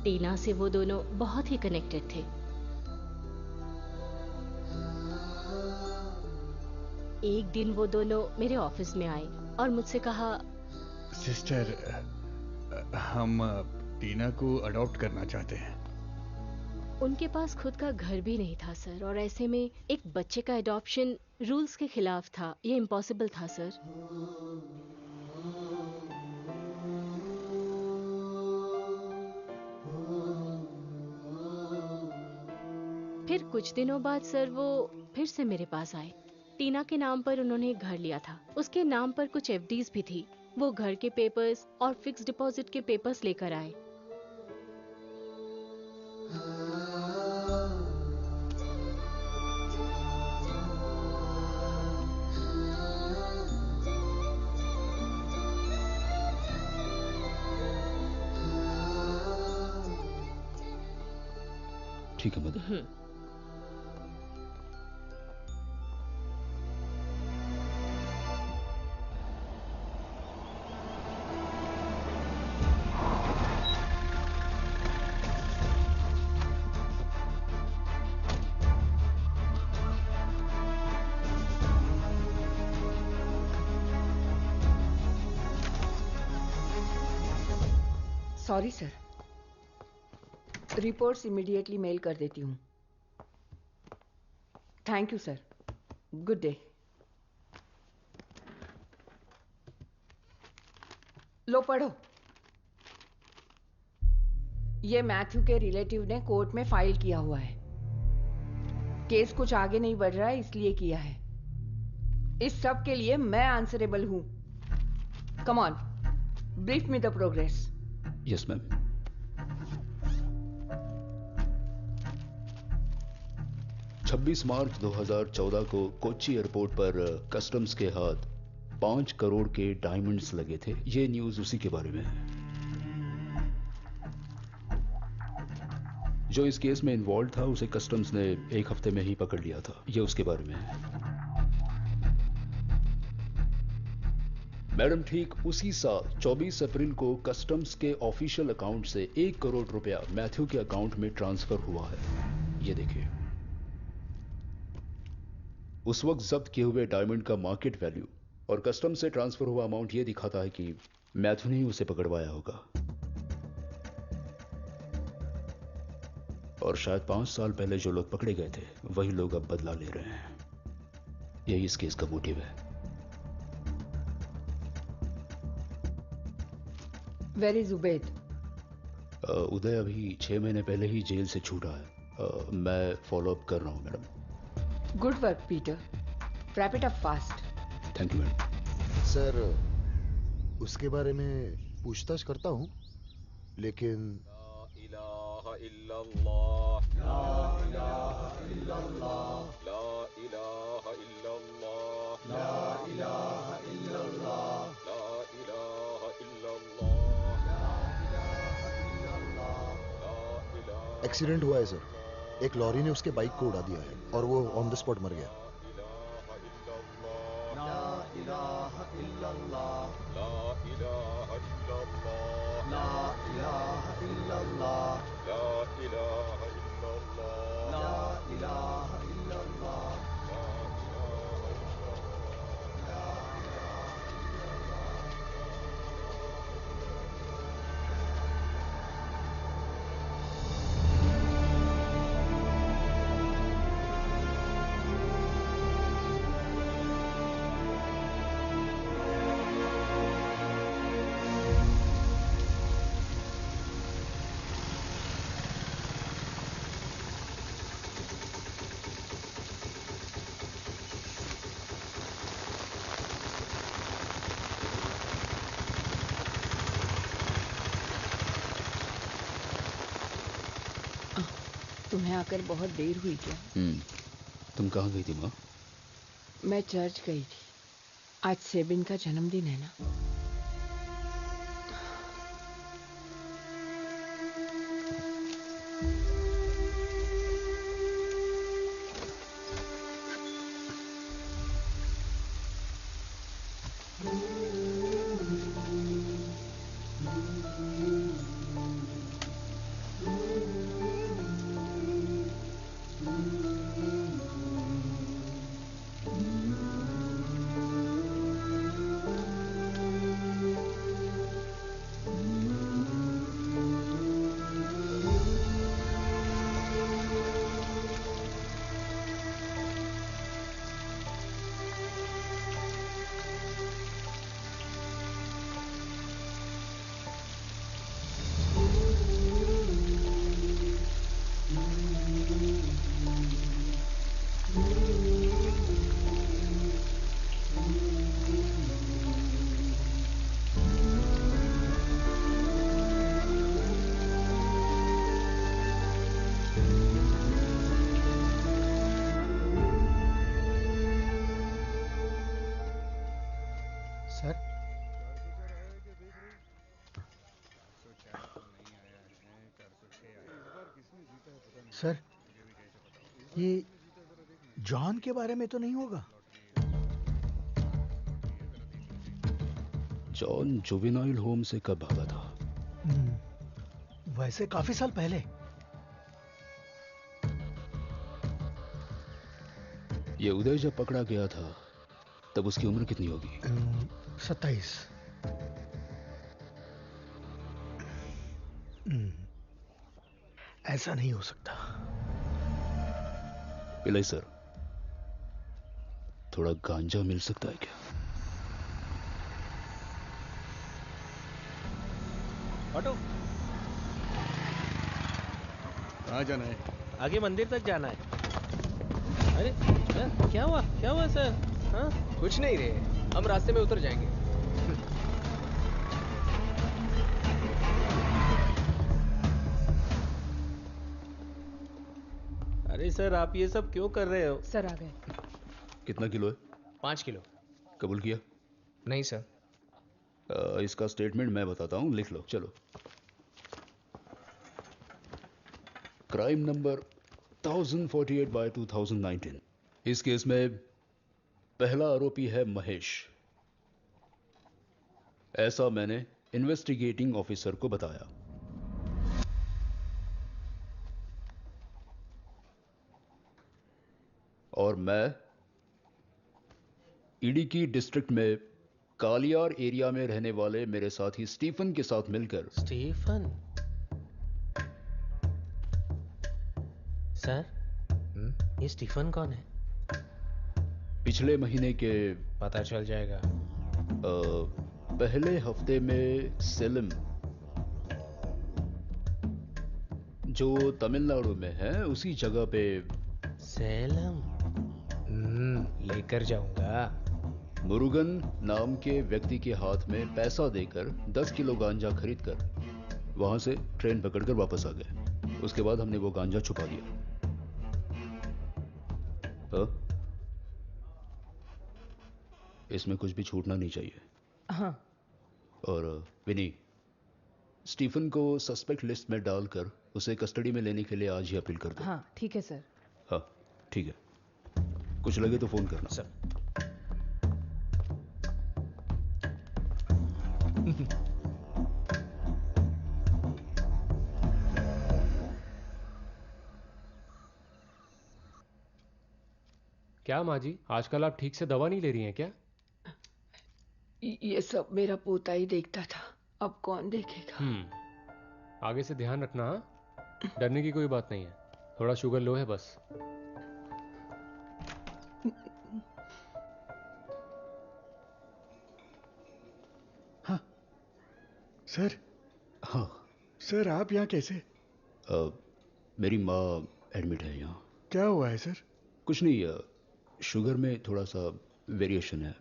टीना से वो दोनों बहुत ही कनेक्टेड थे। एक दिन वो दोनों मेरे ऑफिस में आए और मुझसे कहा, सिस्टर, हम टीना को अडॉप्ट करना चाहते हैं। उनके पास खुद का घर भी नहीं था सर, और ऐसे में एक बच्चे का अडॉप्शन रूल्स के खिलाफ था। ये इम्पॉसिबल था सर। फिर कुछ दिनों बाद सर वो फिर से मेरे पास आए। टीना के नाम पर उन्होंने एक घर लिया था। उसके नाम पर कुछ एफडीज भी थी। वो घर के पेपर्स और फिक्स डिपॉजिट के पेपर्स लेकर आए। ठीक है mother. Sorry sir, reports immediately mail कर देती हूँ। Thank you sir, good day. लो पढ़ो। ये मैथ्यू के रिलेटिव ने कोर्ट में फाइल किया हुआ है। केस कुछ आगे नहीं बढ़ रहा है, इसलिए किया है। इस सब के लिए मैं आंसरेबल हूं। Come on, brief me the progress. Yes ma'am. मार्च 2014 को कोच्चि एयरपोर्ट पर कस्टम्स के हाथ 5 करोड़ के डायमंड्स लगे थे। ये न्यूज उसी के बारे में है। जो इस केस में इन्वॉल्व था उसे कस्टम्स ने 1 हफ्ते में ही पकड़ लिया था। ये उसके बारे में है। मैडम, ठीक उसी साल 24 अप्रैल को कस्टम्स के ऑफिशियल अकाउंट से 1 करोड़ रुपया मैथ्यू के अकाउंट में ट्रांसफर हुआ है। ये देखिए। उस वक्त जब्त किए हुए डायमंड का मार्केट वैल्यू और कस्टम से ट्रांसफर हुआ अमाउंट ये दिखाता है कि मैथ्यू ने ही उसे पकड़वाया होगा। और शायद 5 साल पहले जो लोग पकड़े गए थे वही लोग अब बदला ले रहे हैं। यही इस केस का मोटिव है। Where is Ubaid? उदय अभी 6 महीने पहले ही जेल से छूटा है। मैं फॉलो अप कर रहा हूं madam. Good work Peter, wrap it up fast. Thank you madam. Sir, उसके बारे में पूछताछ करता हूं, लेकिन एक्सीडेंट हुआ है सर। एक लॉरी ने उसके बाइक को उड़ा दिया है और वो ऑन द स्पॉट मर गया। तुम्हें आकर बहुत देर हुई क्या? तुम कहाँ गई थी माँ? मैं चर्च गई थी। आज सेबिन का जन्मदिन है ना? सर सर ये जॉन के बारे में तो नहीं होगा? जॉन जुवेनाइल होम से कब भागा था? वैसे काफी साल पहले। ये उदय जब पकड़ा गया था तब उसकी उम्र कितनी होगी? 27। ऐसा नहीं हो सकता। पिलाई सर, थोड़ा गांजा मिल सकता है क्या? ऑटो, कहाँ जाना है? आगे मंदिर तक जाना है। अरे क्या हुआ सर? हाँ? कुछ नहीं रे, हम रास्ते में उतर जाएंगे। अरे सर, आप ये सब क्यों कर रहे हो? सर आ गए। कितना किलो है? 5 किलो। कबूल किया? नहीं सर। इसका स्टेटमेंट मैं बताता हूं, लिख लो। चलो। Crime number 1048/2019। इस केस में पहला आरोपी है महेश। ऐसा मैंने इन्वेस्टिगेटिंग ऑफिसर को बताया। और मैं इडिकी डिस्ट्रिक्ट में कालियार एरिया में रहने वाले मेरे साथी स्टीफन के साथ मिलकर। स्टीफन? सर, ये स्टीफन कौन है? पिछले महीने के पता चल जाएगा। पहले हफ्ते में सेलम, जो तमिलनाडु में है, उसी जगह पे। सेलम? लेकर जाऊंगा। मुरुगन नाम के व्यक्ति के हाथ में पैसा देकर 10 किलो गांजा खरीदकर वहां से ट्रेन पकड़कर वापस आ गए। उसके बाद हमने वो गांजा छुपा दिया। इसमें कुछ भी छूटना नहीं चाहिए। हाँ। और विनी, स्टीफन को सस्पेक्ट लिस्ट में डालकर उसे कस्टडी में लेने के लिए आज ही अपील कर दो। हाँ ठीक है सर। हाँ ठीक है, कुछ लगे तो फोन करना। सर। क्या माँ जी, आजकल आप ठीक से दवा नहीं ले रही हैं क्या? ये सब मेरा पोता ही देखता था, अब कौन देखेगा? आगे से ध्यान रखना। हाँ, डरने की कोई बात नहीं है, थोड़ा शुगर लो है बस। हाँ सर। हाँ सर, आप यहाँ कैसे? मेरी माँ एडमिट है यहाँ। क्या हुआ है सर? कुछ नहीं, शुगर में थोड़ा सा वेरिएशन है।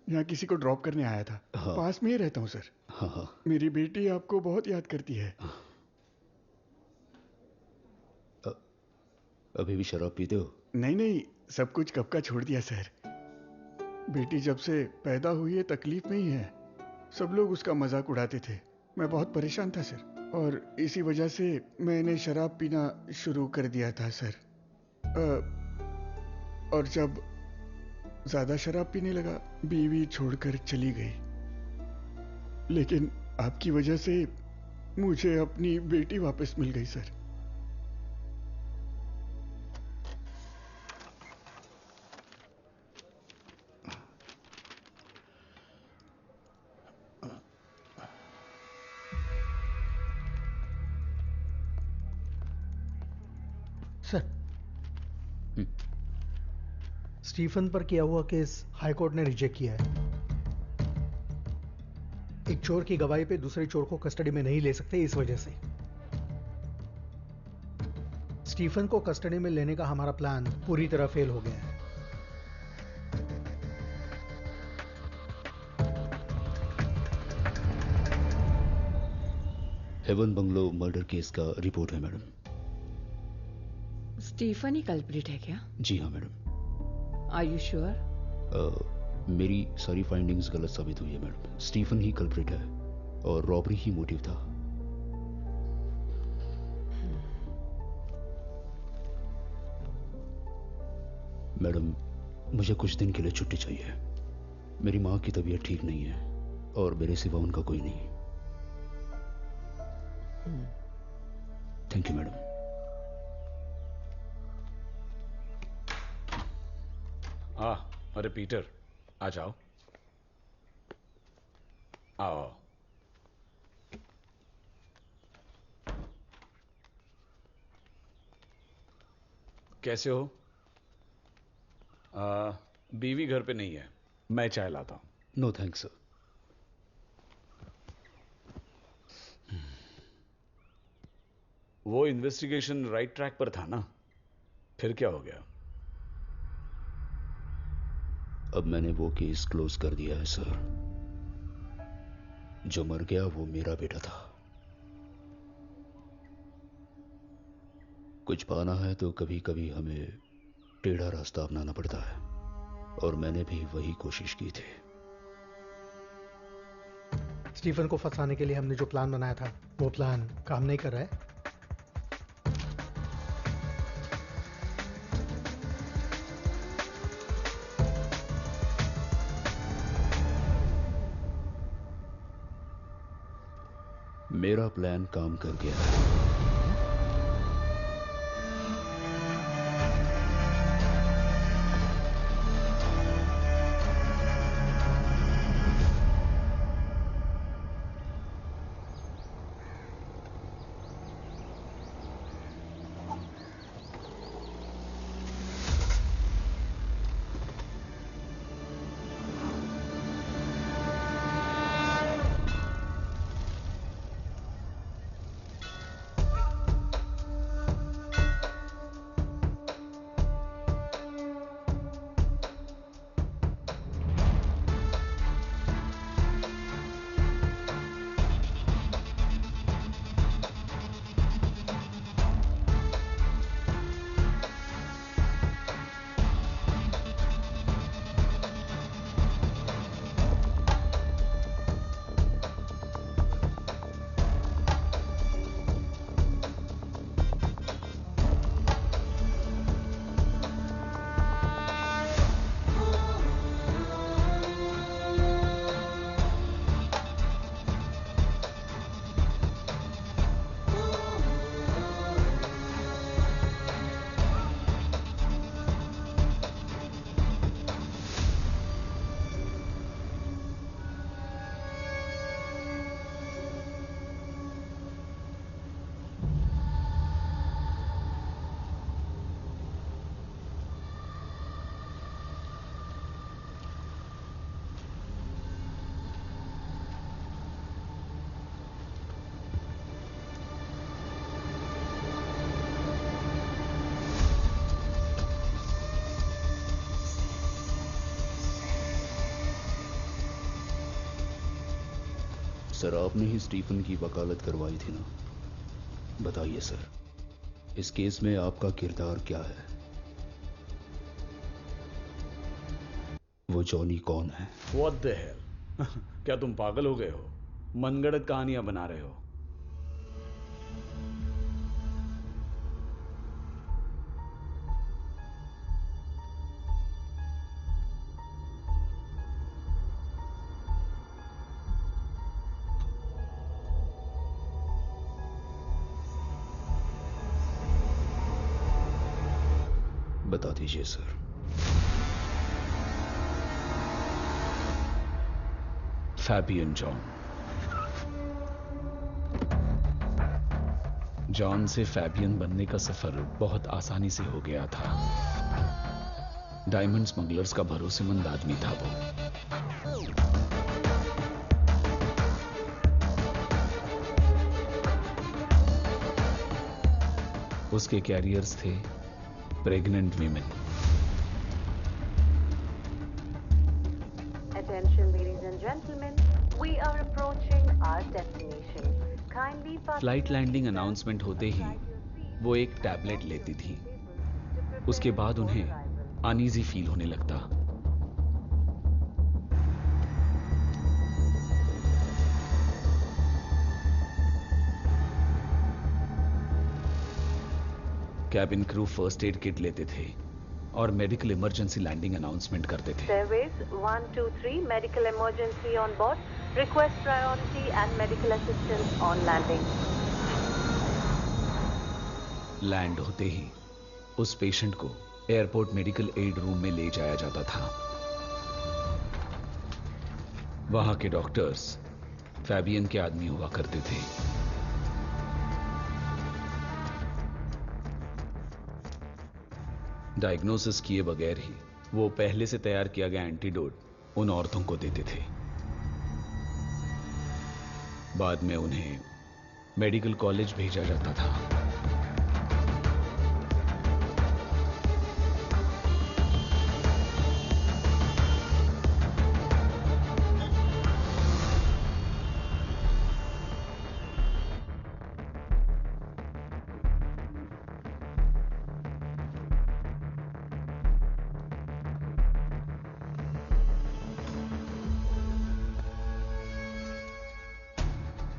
यहाँ किसी को ड्रॉप करने आया था। हाँ। पास में ही रहता हूँ सर। हाँ हाँ। मेरी बेटी आपको बहुत याद करती है। अभी भी शराब पीते हो? नहीं नहीं, सब कुछ कब का छोड़ दिया सर। बेटी जब से पैदा हुई है तकलीफ में ही है। सब लोग उसका मजाक उड़ाते थे। मैं बहुत परेशान था सर, और इसी वजह से मैंने शराब पीना शुरू कर दिया था सर। और जब ज्यादा शराब पीने लगा, बीवी छोड़कर चली गई। लेकिन आपकी वजह से मुझे अपनी बेटी वापस मिल गई सर। सर, स्टीफन पर किया हुआ केस हाई कोर्ट ने रिजेक्ट किया है। एक चोर की गवाही पे दूसरे चोर को कस्टडी में नहीं ले सकते, इस वजह से स्टीफन को कस्टडी में लेने का हमारा प्लान पूरी तरह फेल हो गया है। हेवन बंगलो मर्डर केस का रिपोर्ट है मैडम। स्टीफन ही कल्प्रिट है क्या? जी हाँ मैडम। Are you sure? मेरी सारी फाइंडिंग्स गलत साबित हुई है मैडम। स्टीफन ही कल्प्रिट है और रॉबरी ही मोटिव था। मैडम, मुझे कुछ दिन के लिए छुट्टी चाहिए। मेरी माँ की तबीयत ठीक नहीं है और मेरे सिवा उनका कोई नहीं। Thank you madam. अरे पीटर, आ जाओ। आओ। कैसे हो? बीवी घर पे नहीं है, मैं चाय लाता हूं। No thanks sir. वो इन्वेस्टिगेशन राइट ट्रैक पर था ना? फिर क्या हो गया? अब मैंने वो केस क्लोज कर दिया है सर। जो मर गया वो मेरा बेटा था। कुछ पाना है तो कभी कभी हमें टेढ़ा रास्ता अपनाना पड़ता है, और मैंने भी वही कोशिश की थी। स्टीफन को फंसाने के लिए हमने जो प्लान बनाया था, वो प्लान काम नहीं कर रहा है। मेरा प्लान काम कर गया है। सर, आपने ही स्टीफन की वकालत करवाई थी ना? बताइए सर, इस केस में आपका किरदार क्या है? वो जॉनी कौन है? What the hell? क्या तुम पागल हो गए हो? मनगढ़ंत कहानियां बना रहे हो? बता दीजिए सर। फैबियन जॉन से फैबियन बनने का सफर बहुत आसानी से हो गया था। डायमंड स्मगलर्स का भरोसेमंद आदमी था वो। उसके कैरियर्स थे pregnant women. Attention ladies and gentlemen, we are approaching our destination. Kindly flight landing announcement होते ही वो एक टैबलेट लेती थी। उसके बाद उन्हें अनईजी फील होने लगता। Cabin crew first aid kit लेते थे और मेडिकल इमरजेंसी लैंडिंग अनाउंसमेंट करते थे। Service 123 medical emergency on board. Request priority and medical assistance on landing. Land होते ही उस पेशेंट को एयरपोर्ट मेडिकल एड रूम में ले जाया जाता था। वहां के डॉक्टर्स फैबियन के आदमी हुआ करते थे। डायग्नोसिस किए बगैर ही वो पहले से तैयार किया गया एंटीडोट उन औरतों को देते थे। बाद में उन्हें मेडिकल कॉलेज भेजा जाता था।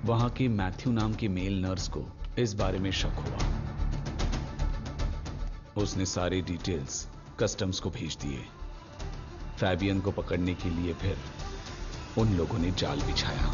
वहां के मैथ्यू नाम के मेल नर्स को इस बारे में शक हुआ। उसने सारे डिटेल्स कस्टम्स को भेज दिए। फैबियन को पकड़ने के लिए फिर उन लोगों ने जाल बिछाया।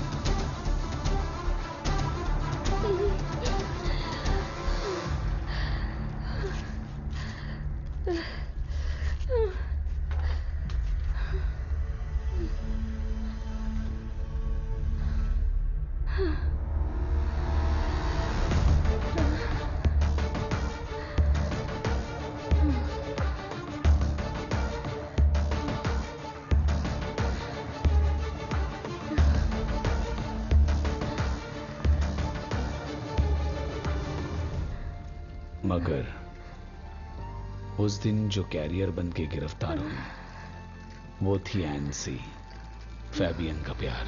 मगर उस दिन जो कैरियर बन के गिरफ्तार हुई वो थी एनसी, फैबियन का प्यार।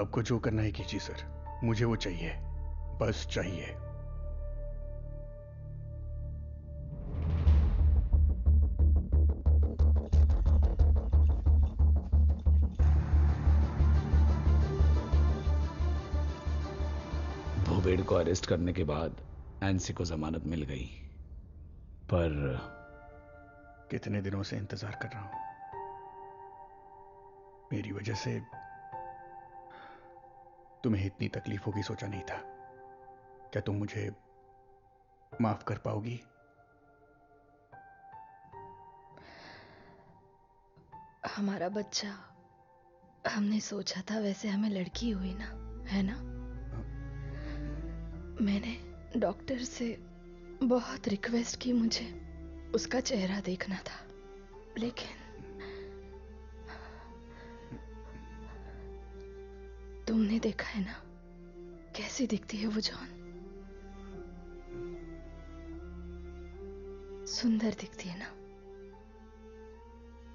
आपको जो करना है कीजिए सर, मुझे वो चाहिए, बस चाहिए। भोवेड को अरेस्ट करने के बाद एनसी को जमानत मिल गई, पर कितने दिनों से इंतजार कर रहा हूं। मेरी वजह से तुम्हें इतनी तकलीफ होगी सोचा नहीं था। क्या तुम मुझे माफ कर पाओगी? हमारा बच्चा हमने सोचा था वैसे हमें लड़की हुई ना, है ना? मैंने डॉक्टर से बहुत रिक्वेस्ट की, मुझे उसका चेहरा देखना था, लेकिन तुमने देखा है ना कैसी दिखती है वो जॉन। सुंदर दिखती है ना?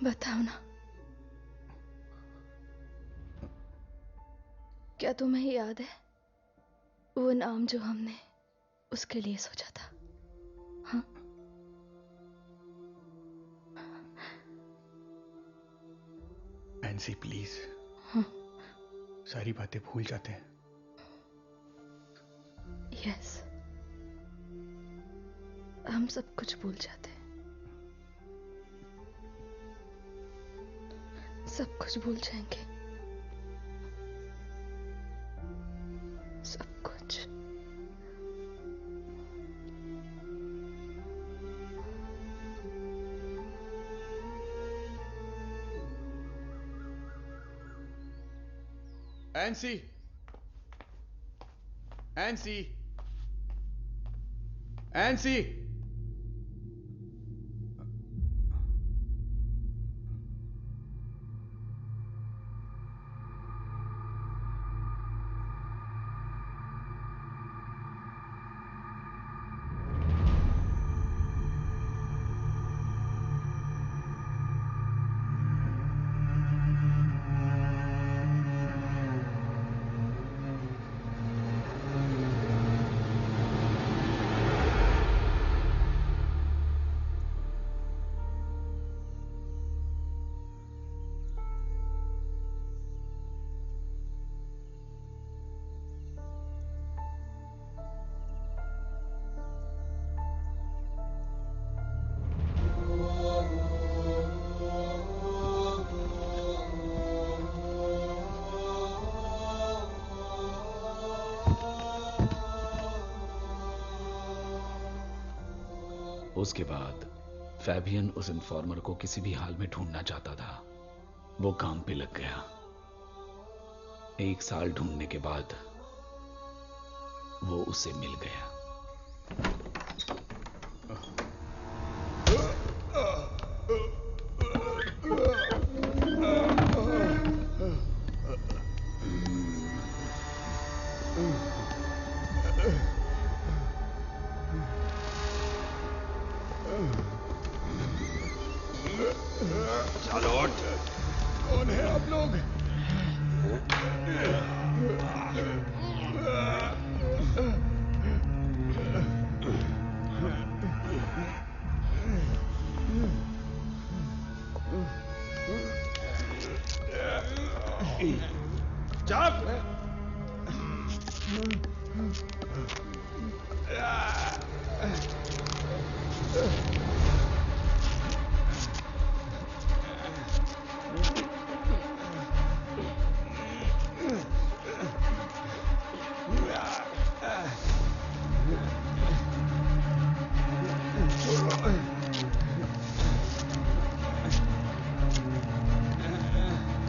बताओ ना, क्या तुम्हें याद है वो नाम जो हमने उसके लिए सोचा था। हाँ, एनसी प्लीज। हाँ। सारी बातें भूल जाते हैं। यस, हम सब कुछ भूल जाते हैं, सब कुछ भूल जाएंगे, सब कुछ। NC, NC, NC. उसके बाद फैबियन उस इन्फॉर्मर को किसी भी हाल में ढूंढना चाहता था। वो काम पे लग गया। 1 साल ढूंढने के बाद वो उसे मिल गया। चार्लोट, कौन है आप लोग? चुप!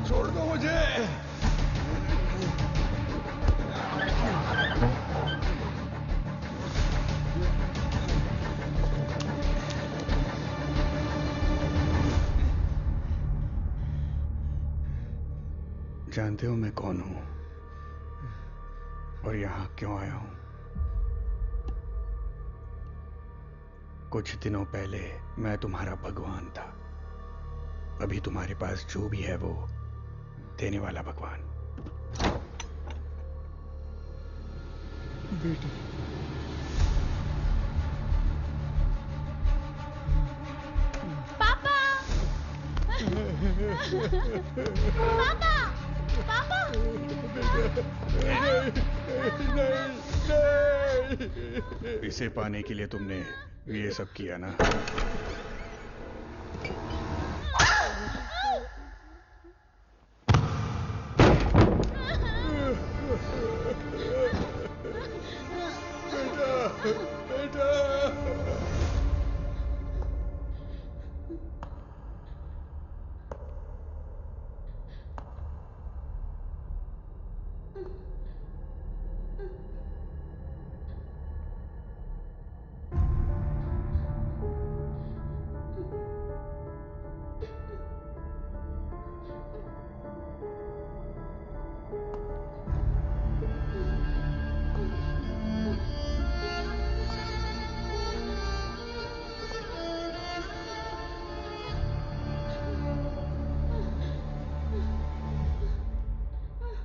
छोड़ दो मुझे। जानते हो मैं कौन हूं और यहां क्यों आया हूं? कुछ दिनों पहले मैं तुम्हारा भगवान था। अभी तुम्हारे पास जो भी है वो देने वाला भगवान। बेटी, पापा! पापा! पापा! नहीं। इसे पाने के लिए तुमने ये सब किया ना? बेटा,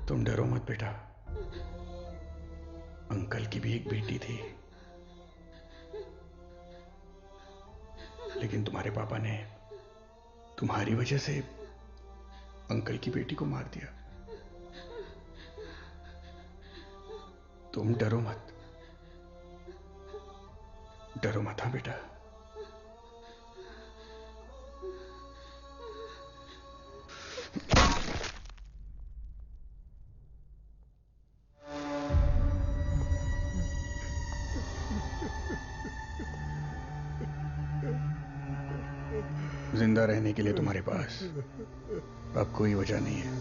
तुम डरो मत बेटा। अंकल की भी एक बेटी थी, लेकिन तुम्हारे पापा ने तुम्हारी वजह से अंकल की बेटी को मार दिया। तुम डरो मत, डरो मत। हाँ बेटा, जिंदा रहने के लिए तुम्हारे पास अब कोई वजह नहीं है।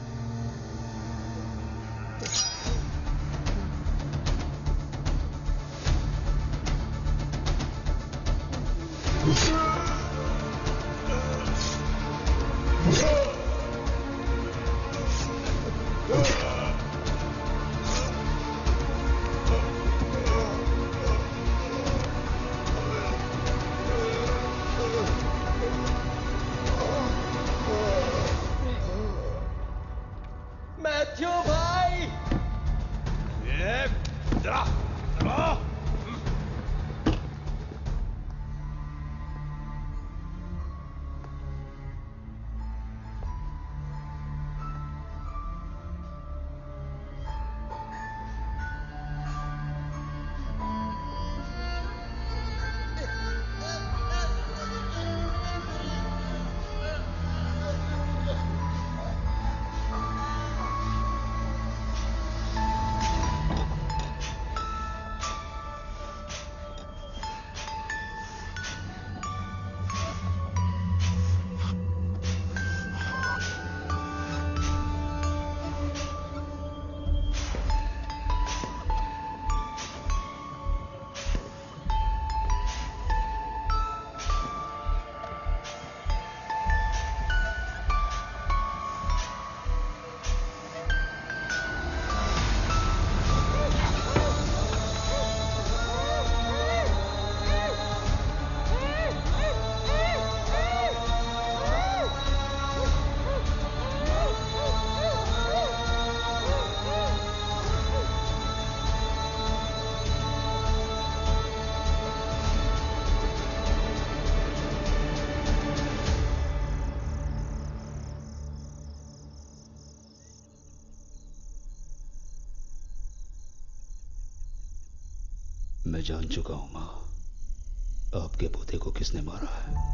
मैथ्यू भाई, मैं जान चुका हूं मां, आपके पोते को किसने मारा है।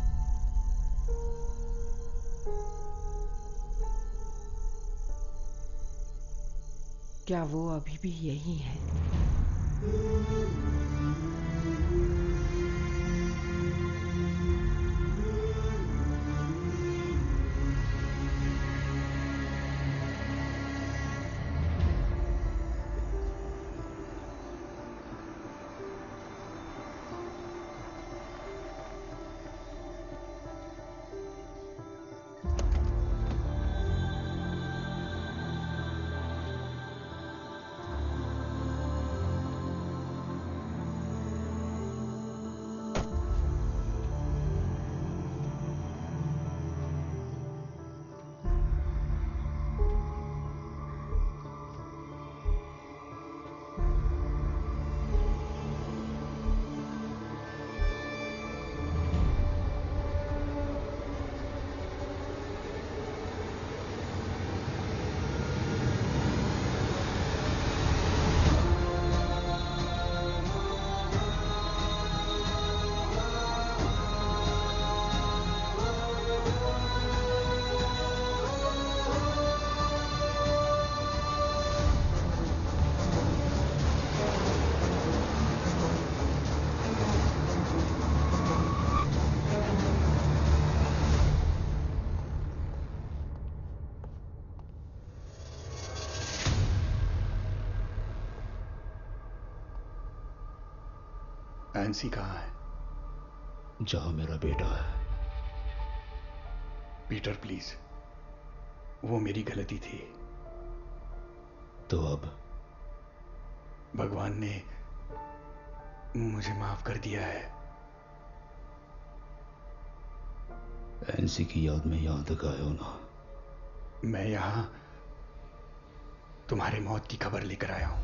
क्या वो अभी भी यही है? एनसी कहाँ है? जहां मेरा बेटा है। पीटर प्लीज, वो मेरी गलती थी। तो अब भगवान ने मुझे माफ कर दिया है। एनसी की याद में यहां तक आए हो ना? मैं यहां तुम्हारी मौत की खबर लेकर आया हूं।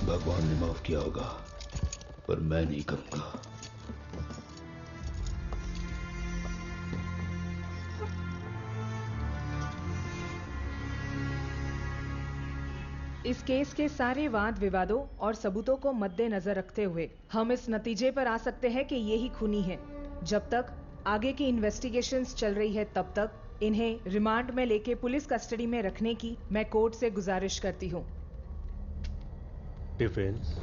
भगवान ने माफ किया होगा, पर मैं नहीं करूंगा। इस केस के सारे वाद विवादों और सबूतों को मद्देनजर रखते हुए हम इस नतीजे पर आ सकते हैं कि ये ही खूनी है। जब तक आगे की इन्वेस्टिगेशंस चल रही है तब तक इन्हें रिमांड में लेके पुलिस कस्टडी में रखने की मैं कोर्ट से गुजारिश करती हूँ। डिफेंस।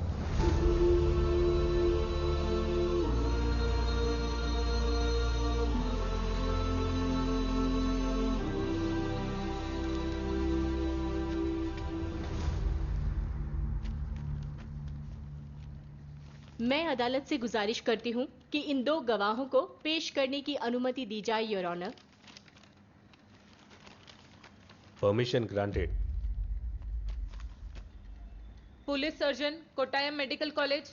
मैं अदालत से गुजारिश करती हूं कि इन दो गवाहों को पेश करने की अनुमति दी जाए, your honour. Permission granted. Police surgeon, Kottayam medical college.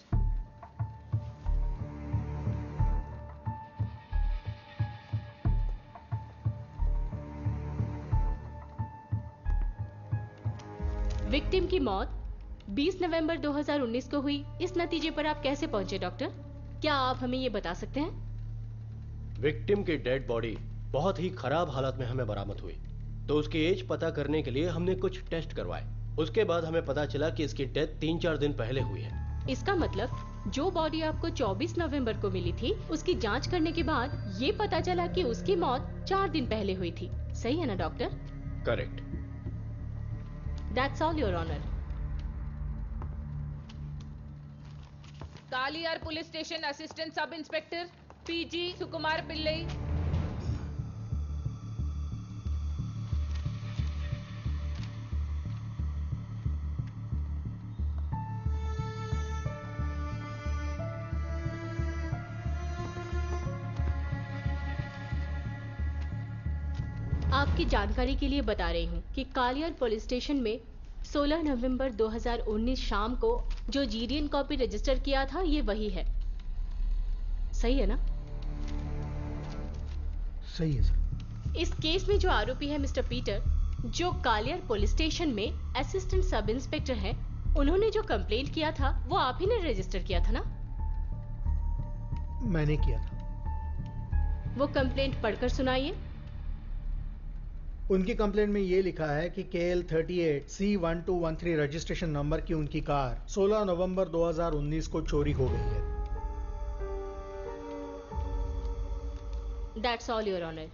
Victim की मौत 20 नवंबर 2019 को हुई। इस नतीजे पर आप कैसे पहुंचे डॉक्टर? क्या आप हमें ये बता सकते हैं? विक्टिम की डेड बॉडी बहुत ही खराब हालत में हमें बरामद हुई, तो उसकी एज पता करने के लिए हमने कुछ टेस्ट करवाए। उसके बाद हमें पता चला कि इसकी डेथ 3-4 दिन पहले हुई है। इसका मतलब जो बॉडी आपको 24 नवंबर को मिली थी, उसकी जांच करने के बाद ये पता चला कि उसकी मौत 4 दिन पहले हुई थी। सही है ना doctor? Correct. That's all your honour. Kaliyar police station assistant sub inspector PG Sukumar Pillai. आपकी जानकारी के लिए बता रही हूँ कि कालियार पुलिस स्टेशन में 16 नवंबर 2019 शाम को जो जीडीएन कॉपी रजिस्टर किया था, ये वही है। सही है ना? सही है सर। इस केस में जो आरोपी है मिस्टर पीटर, जो कालियार पुलिस स्टेशन में असिस्टेंट सब इंस्पेक्टर हैं, उन्होंने जो कंप्लेंट किया था वो आप ही ने रजिस्टर किया था ना? मैंने किया था। वो कंप्लेंट पढ़कर सुनाइए। उनकी कंप्लेंट में ये लिखा है कि KL 38 C1213 रजिस्ट्रेशन नंबर की उनकी कार 16 नवंबर 2019 को चोरी हो गई है। That's all your honor।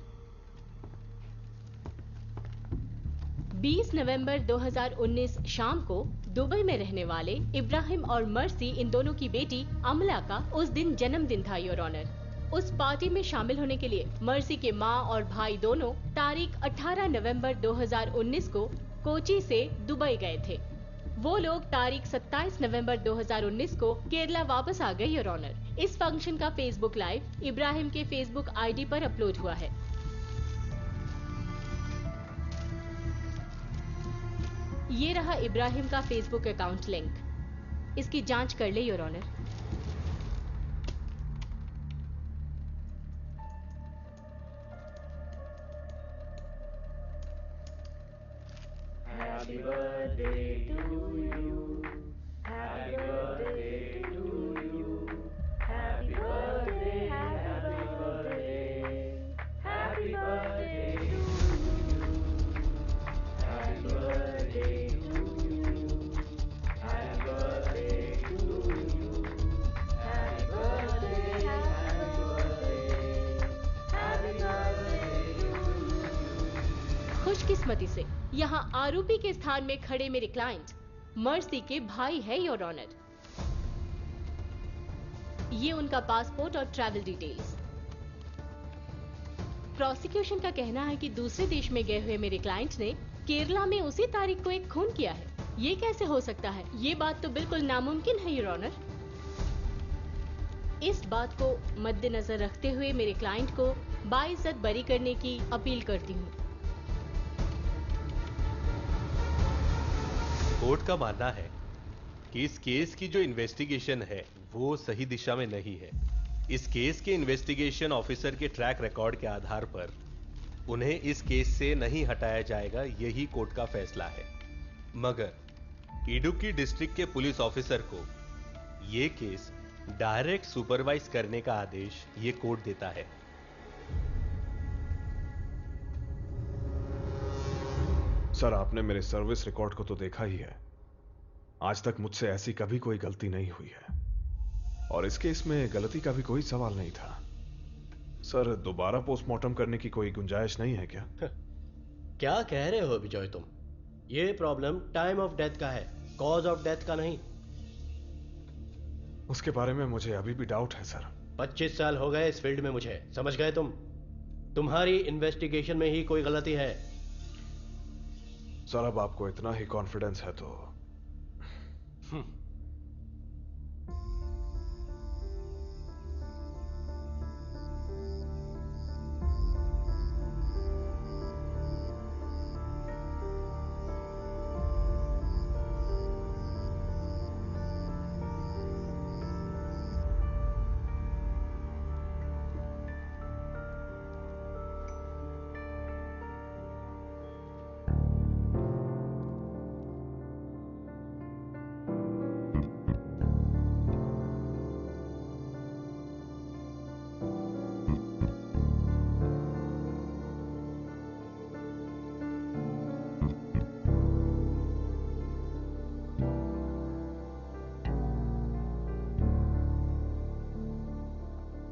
20 नवंबर 2019 शाम को दुबई में रहने वाले इब्राहिम और मर्सी, इन दोनों की बेटी अमला का उस दिन जन्मदिन था, योर ऑनर। उस पार्टी में शामिल होने के लिए मर्सी के माँ और भाई दोनों तारीख 18 नवंबर 2019 को कोची से दुबई गए थे। वो लोग तारीख 27 नवंबर 2019 को केरला वापस आ गए, योर ऑनर। इस फंक्शन का फेसबुक लाइव इब्राहिम के फेसबुक आईडी पर अपलोड हुआ है। ये रहा इब्राहिम का फेसबुक अकाउंट लिंक। इसकी जांच कर ले, your honour. Happy birthday to you. Happy birthday to you. Happy birthday, happy birthday. Happy birthday to you. Happy birthday to you. Happy birthday to you. Happy birthday, happy birthday. Happy birthday to you. खुशकिस्मती से यहाँ आरोपी के स्थान में खड़े मेरे client mercy के भाई है, योर ऑनर। ये उनका पासपोर्ट और ट्रैवल डिटेल्स। प्रोसिक्यूशन का कहना है कि दूसरे देश में गए हुए मेरे क्लाइंट ने केरला में उसी तारीख को एक खून किया है। ये कैसे हो सकता है? ये बात तो बिल्कुल नामुमकिन है, योर ऑनर। इस बात को मद्देनजर रखते हुए मेरे क्लाइंट को बाइज्जत बरी करने की अपील करती हूँ। कोर्ट का मानना है कि इस केस की जो इन्वेस्टिगेशन है वो सही दिशा में नहीं है। इस केस के इन्वेस्टिगेशन ऑफिसर के ट्रैक रिकॉर्ड के आधार पर उन्हें इस केस से नहीं हटाया जाएगा, यही कोर्ट का फैसला है। मगर इडुक्की डिस्ट्रिक्ट के पुलिस ऑफिसर को यह केस डायरेक्ट सुपरवाइज करने का आदेश ये कोर्ट देता है। सर, आपने मेरे सर्विस रिकॉर्ड को तो देखा ही है। आज तक मुझसे ऐसी कभी कोई गलती नहीं हुई है और इस केस में गलती का भी कोई सवाल नहीं था। सर, दोबारा पोस्टमार्टम करने की कोई गुंजाइश नहीं है क्या? क्या कह रहे हो विजय तुम? ये प्रॉब्लम टाइम ऑफ डेथ का है, कॉज ऑफ डेथ का नहीं। उसके बारे में मुझे अभी भी डाउट है सर। 25 साल हो गए इस फील्ड में मुझे, समझ गए तुम? तुम्हारी इन्वेस्टिगेशन में ही कोई गलती है। सर, अब आपको इतना ही कॉन्फिडेंस है तो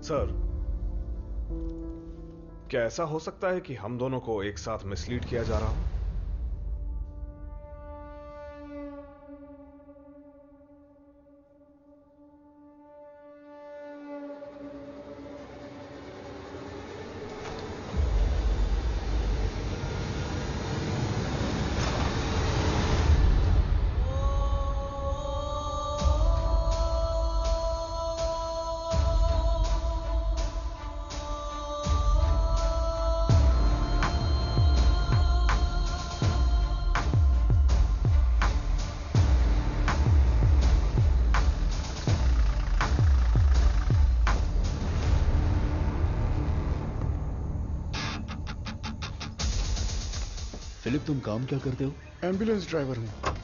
सर, क्या ऐसा हो सकता है कि हम दोनों को एक साथ मिसलीड किया जा रहा हो? फिलिप, तुम काम क्या करते हो? एम्बुलेंस ड्राइवर हूँ।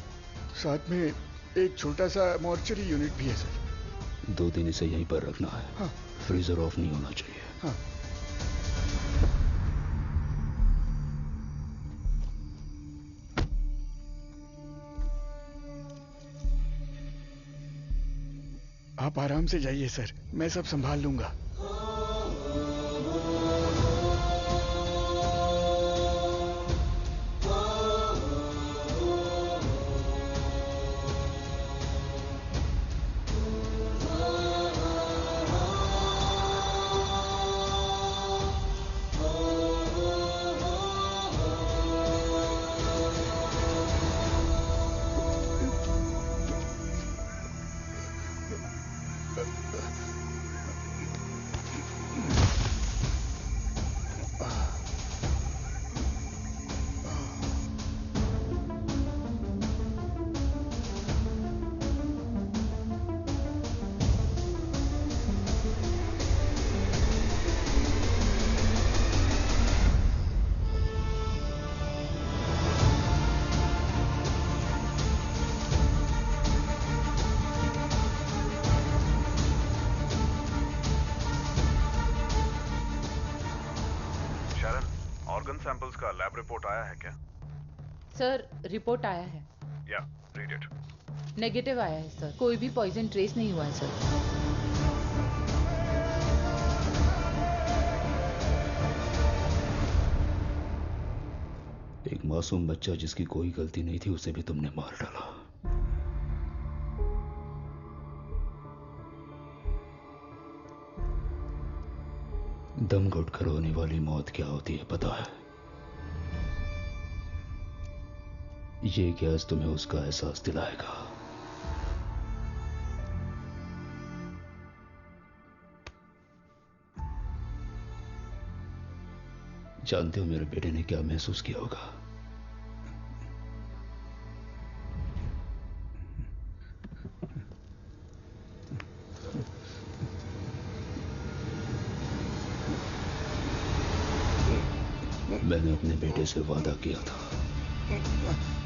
साथ में एक छोटा सा मॉर्चरी यूनिट भी है सर। 2 दिन इसे यहीं पर रखना है। हाँ। फ्रीजर ऑफ नहीं होना चाहिए। हाँ। आप आराम से जाइए सर, मैं सब संभाल लूंगा। सैंपल्स का लैब रिपोर्ट आया है क्या? सर, रिपोर्ट आया है। या, रीड इट। नेगेटिव आया है सर, कोई भी पॉइजन ट्रेस नहीं हुआ है सर। एक मासूम बच्चा जिसकी कोई गलती नहीं थी, उसे भी तुमने मार डाला। दम घुटकर होने वाली मौत क्या होती है पता है? ये गैस तुम्हें उसका एहसास दिलाएगा। जानते हो मेरे बेटे ने क्या महसूस किया होगा? मैंने अपने बेटे से वादा किया था